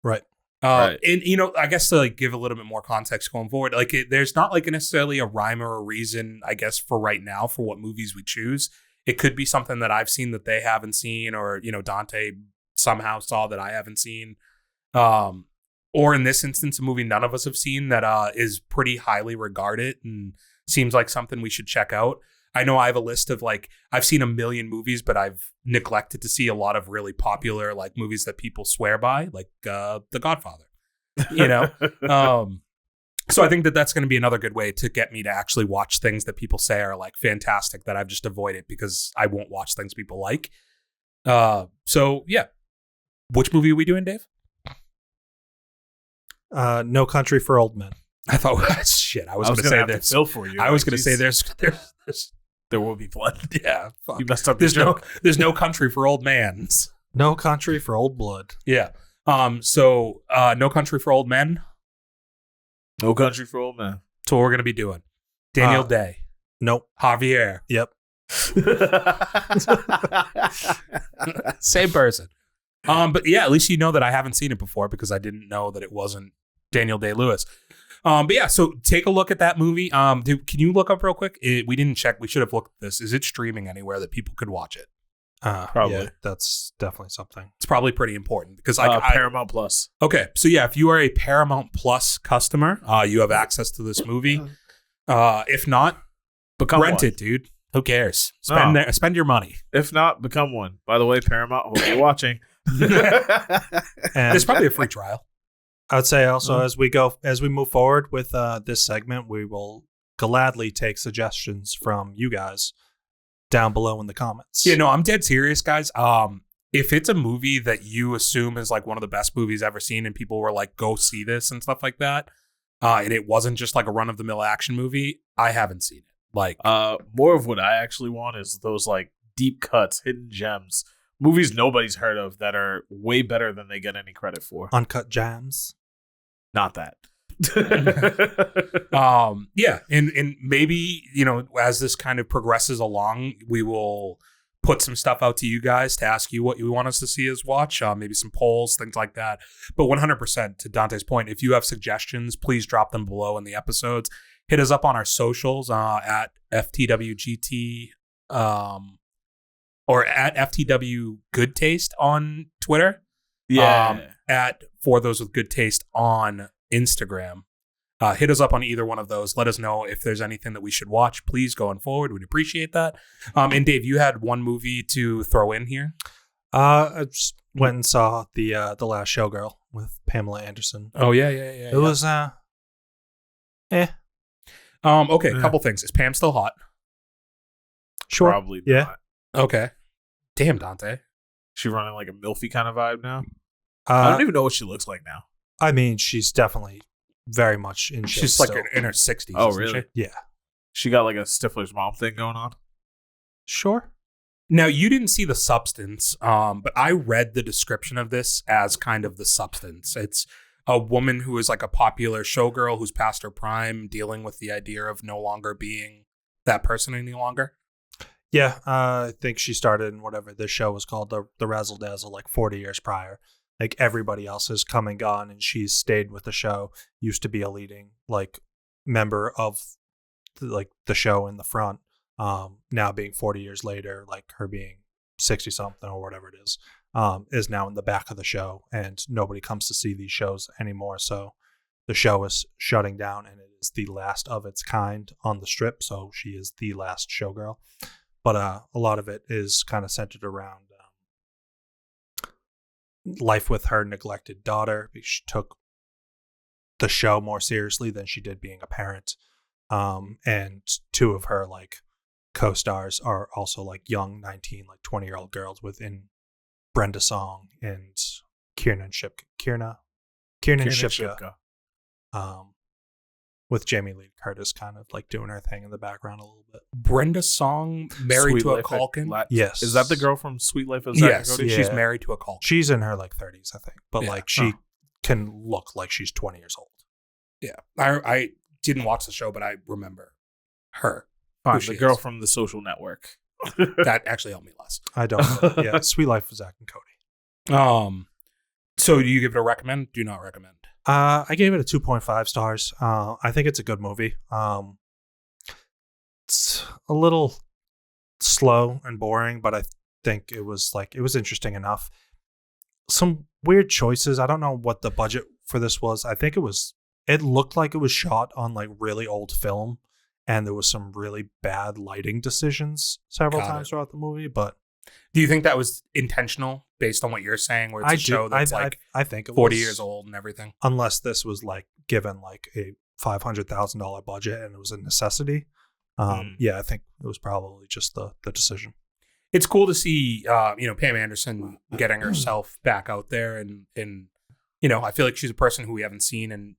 D: right.
C: Right.
B: And, I guess to like give a little bit more context going forward, like there's not like necessarily a rhyme or a reason, I guess, for right now for what movies we choose. It could be something that I've seen that they haven't seen or, Dante somehow saw that I haven't seen. Or in this instance, a movie none of us have seen that is pretty highly regarded and seems like something we should check out. I know I have a list of like, I've seen a million movies, but I've neglected to see a lot of really popular like movies that people swear by, like The Godfather, So I think that that's going to be another good way to get me to actually watch things that people say are like fantastic that I've just avoided because I won't watch things people like. So yeah. Which movie are we doing, Dave?
D: No Country for Old Men.
B: I thought, shit, I was going to
C: gonna
B: say
C: have
B: this.
C: Fill for you.
B: I was going to
C: Jeez.
B: say there's
C: there will be blood.
B: yeah, fuck.
C: You messed up the
B: There's
C: joke.
B: no country for old mans.
D: No Country for Old Blood.
B: Yeah. So No Country for Old Men.
C: No Country for Old Men.
B: That's what we're going to be doing. Daniel
D: Uh,
B: Day,
D: Nope.
B: Javier,
D: Yep.
B: same person. But yeah, at least you know that I haven't seen it before because I didn't know that it wasn't Daniel Day-Lewis. But yeah, so take a look at that movie. Can you look up real quick? We didn't check. We should have looked at this. Is it streaming anywhere that people could watch it?
C: Probably.
D: Yeah, that's definitely something.
B: It's probably pretty important because
C: Paramount Plus.
B: Okay, so yeah, if you are a Paramount Plus customer, you have access to this movie. If not,
C: Become
B: rent
C: one.
B: it, dude. Who cares?
C: No.
B: Spend your money.
C: If not, become one. By the way, Paramount, hope you're watching.
D: And
B: There's probably a free trial.
D: I would say also as we move forward with this segment, we will gladly take suggestions from you guys down below in the comments.
B: Yeah, no, I'm dead serious, guys. If it's a movie that you assume is like one of the best movies ever seen, and people were like, "Go see this" and stuff like that, and it wasn't just like a run of the mill action movie, I haven't seen it. Like,
C: More of what I actually want is those like deep cuts, hidden gems, movies nobody's heard of that are way better than they get any credit for.
D: Uncut Gems.
C: Not that.
B: yeah, and maybe as this kind of progresses along, we will put some stuff out to you guys to ask you what you want us to see us watch, maybe some polls, things like that. But 100% to Dante's point, if you have suggestions, please drop them below in the episodes. Hit us up on our socials at FTWGT or at FTW Good Taste on Twitter.
C: Yeah.
B: At For Those With Good Taste on Instagram. Hit us up on either one of those. Let us know if there's anything that we should watch. Please, going forward, we'd appreciate that. And Dave, you had one movie to throw in here.
D: I just went and saw the Last Showgirl with Pamela Anderson.
B: Oh yeah.
D: It was
B: Okay, a
C: Yeah.
B: couple things. Is Pam still hot?
D: sure.
C: Probably
D: Yeah.
C: not.
B: Okay. Damn, Dante.
C: She running like a milfy kind of vibe now. I don't even know what she looks like now.
D: I mean, she's definitely very much in shape.
B: She's like
D: still.
B: in her 60s.
C: Oh,
B: isn't
C: really?
B: she?
D: Yeah.
C: She got like a Stifler's mom thing going on.
D: Sure.
B: Now, you didn't see the substance, but I read the description of this as kind of the substance. It's a woman who is like a popular showgirl who's past her prime, dealing with the idea of no longer being that person any longer.
D: Yeah, I think she started in whatever this show was called, the Razzle Dazzle, like 40 years prior. Like everybody else has come and gone, and she's stayed with the show. Used to be a leading like member of the show in the front. Now being 40 years later, like her being 60 something or whatever it is now in the back of the show, and nobody comes to see these shows anymore. So the show is shutting down, and it is the last of its kind on the strip. So she is the last showgirl. But a lot of it is kind of centered around life with her neglected daughter, because she took the show more seriously than she did being a parent. And two of her like co-stars are also like young 19, like 20-year-old girls within Brenda Song and Kiernan Shipka. With Jamie Lee Curtis kind of like doing her thing in the background a little bit.
B: Brenda Song married
C: Sweet
B: to a
C: Life of
B: Culkin.
D: Yes.
C: Is that the girl from Sweet Life of Zack and
B: Yes,
C: Cody?
B: she's
D: Yeah.
B: married to a Culkin.
D: She's in her like 30s, I think, but
B: Yeah.
D: like she can look like she's 20 years old.
B: Yeah, I didn't watch the show, but I remember her.
C: Fine,
B: she
C: the girl
B: is.
C: from The Social Network.
B: That actually helped me less.
D: I don't know. Yeah, Sweet Life of Zack and Cody.
B: So do you give it a recommend? Do not recommend.
D: I gave it a 2.5 stars. I think it's a good movie. It's a little slow and boring, but I think it was interesting enough. Some weird choices. I don't know what the budget for this was. I think it looked like it was shot on like really old film, and there was some really bad lighting decisions several
B: Got
D: times
B: it.
D: throughout the movie, but
B: Do you think that was intentional based on what you're saying, where it's a show that's
D: I think it
B: 40
D: was,
B: years old and everything?
D: unless this was like given like a $500,000 budget and it was a necessity. Yeah, I think it was probably just the decision.
B: It's cool to see, Pam Anderson getting herself back out there. And I feel like she's a person who we haven't seen in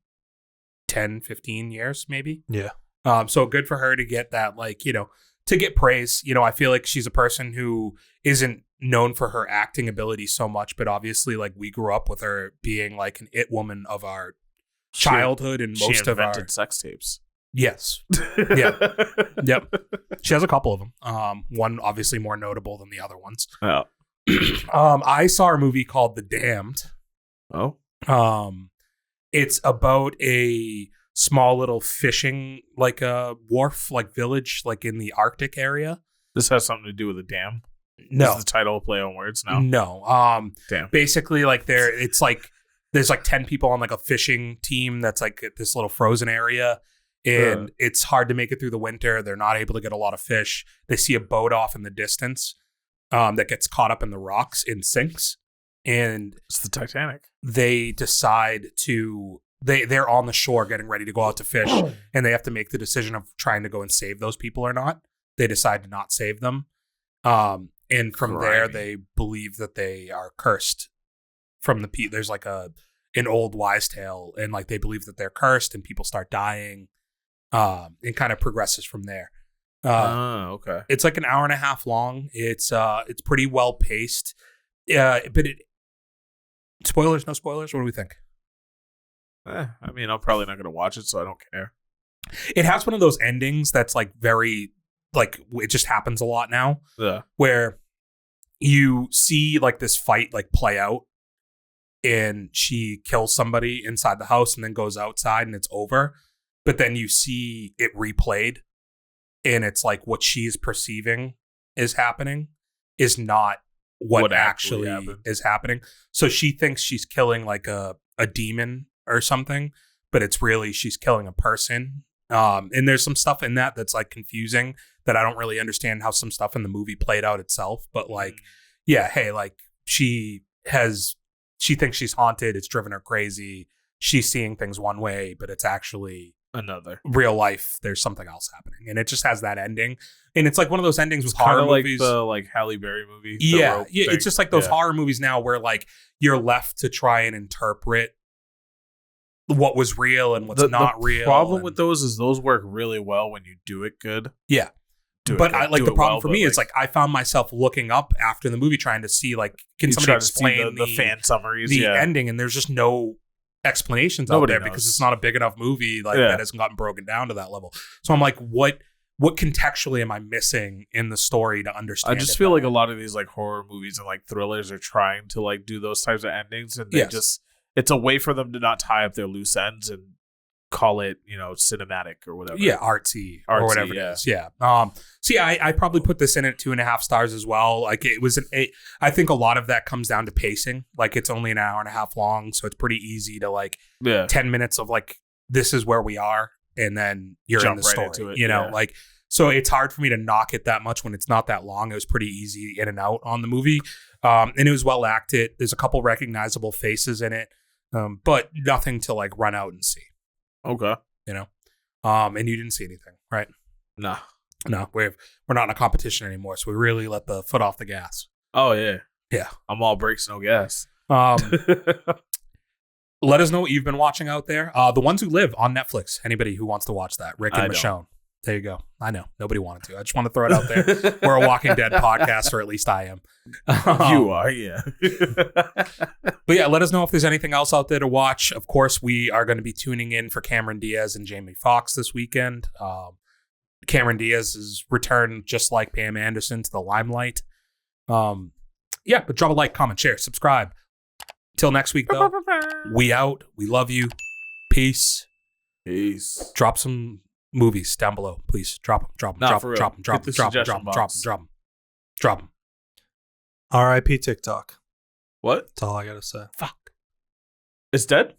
B: 10, 15 years, maybe.
D: Yeah.
B: So good for her to get that, to get praise. I feel like she's a person who isn't known for her acting ability so much, but obviously, like, we grew up with her being like an it woman of our childhood and
C: She
B: most of our
C: invented sex tapes.
B: Yes. Yeah. Yep. She has a couple of them. One obviously more notable than the other ones.
C: Oh.
B: I saw a movie called The Damned.
C: Oh.
B: It's about a small little fishing like a wharf, like village, like in the Arctic area.
C: This has something to do with a dam.
B: No.
C: Is the title a play on words now?
B: No.
C: Damn.
B: Basically, like there's like 10 people on like a fishing team that's like this little frozen area. And it's hard to make it through the winter. They're not able to get a lot of fish. They see a boat off in the distance that gets caught up in the rocks and sinks. And
C: It's the Titanic.
B: they decide to they're on the shore getting ready to go out to fish, and they have to make the decision of trying to go and save those people or not. They decide to not save them. And from there,
C: Grimy.
B: they believe that they are cursed from the there's like an old wise tale, and like they believe that they're cursed, and people start dying. And kind of progresses from there.
C: Okay.
B: It's like an hour and a half long. It's pretty well paced. But spoilers, no spoilers. What do we think?
C: I mean, I'm probably not going to watch it, so I don't care.
B: It has one of those endings that's like very like it just happens a lot now,
C: Yeah.
B: where you see like this fight like play out, and she kills somebody inside the house and then goes outside and it's over. But then you see it replayed, and it's like what she's perceiving is happening is not what actually
C: happened.
B: is happening. So she thinks she's killing like a demon or something, but it's really she's killing a person. And there's some stuff in that that's like confusing that I don't really understand how some stuff in the movie played out itself. But like, yeah, hey, like she thinks she's haunted. It's driven her crazy. She's seeing things one way, but it's actually
C: Another.
B: real life. There's something else happening, and it just has that ending. And it's like one of those endings with
C: Kind
B: horror
C: of like
B: movies.
C: the Halle Berry movie. The
B: Yeah,
C: rope
B: yeah.
C: thing.
B: It's just like those
C: Yeah.
B: horror movies now, where like you're left to try and interpret what was real and what's not real.
C: Problem
B: and-
C: with those is those work really well when you do it good.
B: Yeah.
C: Do it
B: But
C: good,
B: I like
C: do
B: the
C: it
B: problem
C: well,
B: for
C: but,
B: me is like I found myself looking up after the movie trying to see like can
C: you
B: somebody
C: try to see
B: explain
C: the fan summaries.
B: the
C: Yeah.
B: ending, and there's just no explanations
C: Nobody
B: out there because
C: knows.
B: it's not a big enough movie like
C: Yeah.
B: that hasn't gotten broken down to that level. So I'm like, what what contextually am I missing in the story to
C: I
B: understand?
C: just
B: it
C: feel like
B: better?
C: a lot of these like horror movies and like thrillers are trying to like do those types of endings, and they
B: Yes.
C: just it's a way for them to not tie up their loose ends and call it, cinematic or whatever.
B: Yeah, artsy or
C: Artsy,
B: whatever
C: yeah.
B: it is. Yeah. So yeah, I probably put this in at 2.5 stars as well. Like it was I think a lot of that comes down to pacing. Like it's only an hour and a half long, so it's pretty easy to like
C: Yeah.
B: 10 minutes of like this is where we are, and then you're
C: Jump
B: in the
C: right
B: story.
C: into it,
B: Yeah.
C: like
B: So it's hard for me to knock it that much when it's not that long. It was pretty easy in and out on the movie, and it was well acted. There's a couple recognizable faces in it, but nothing to like run out and see.
C: Okay.
B: And you didn't see anything, right?
C: Nah.
B: No, we're not in a competition anymore, so we really let the foot off the gas.
C: Oh yeah.
B: Yeah.
C: I'm all brakes, no gas.
B: Let us know what you've been watching out there. The Ones Who Live on Netflix. Anybody who wants to watch that, Rick and
C: I don't.
B: Michonne. There you go. I know nobody wanted to. I just want to throw it out there. We're a Walking Dead podcast, or at least I am.
C: You are, yeah.
B: But yeah, let us know if there's anything else out there to watch. Of course, we are going to be tuning in for Cameron Diaz and Jamie Foxx this weekend. Cameron Diaz is returned just like Pam Anderson to the limelight. Yeah, but drop a like, comment, share, subscribe. Till next week, though, we out. We love you. Peace.
C: Peace.
B: Drop some movies down below, please. Drop them. Drop them.
C: Nah,
B: Drop
C: for
B: them.
C: real.
B: Drop them. Drop
C: Hit the
B: them. Drop them.
C: suggestion
B: Drop them.
C: box.
B: Drop them. Drop them.
D: R.I.P. TikTok.
C: What?
D: That's all I gotta say.
B: Fuck.
C: It's dead?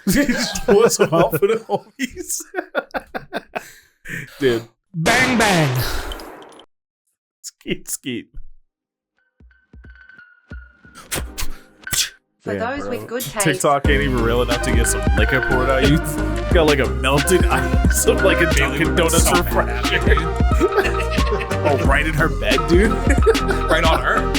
C: Just pull some out for the homies. Dude.
B: Bang bang.
C: Skeet.
A: For
C: Damn,
A: those
C: bro.
A: with good taste.
C: TikTok ain't even real enough to get some liquor poured out. You got like a melted ice of like a Dunkin' Donuts refresher. Oh, right in her bed, dude.
B: Right on her.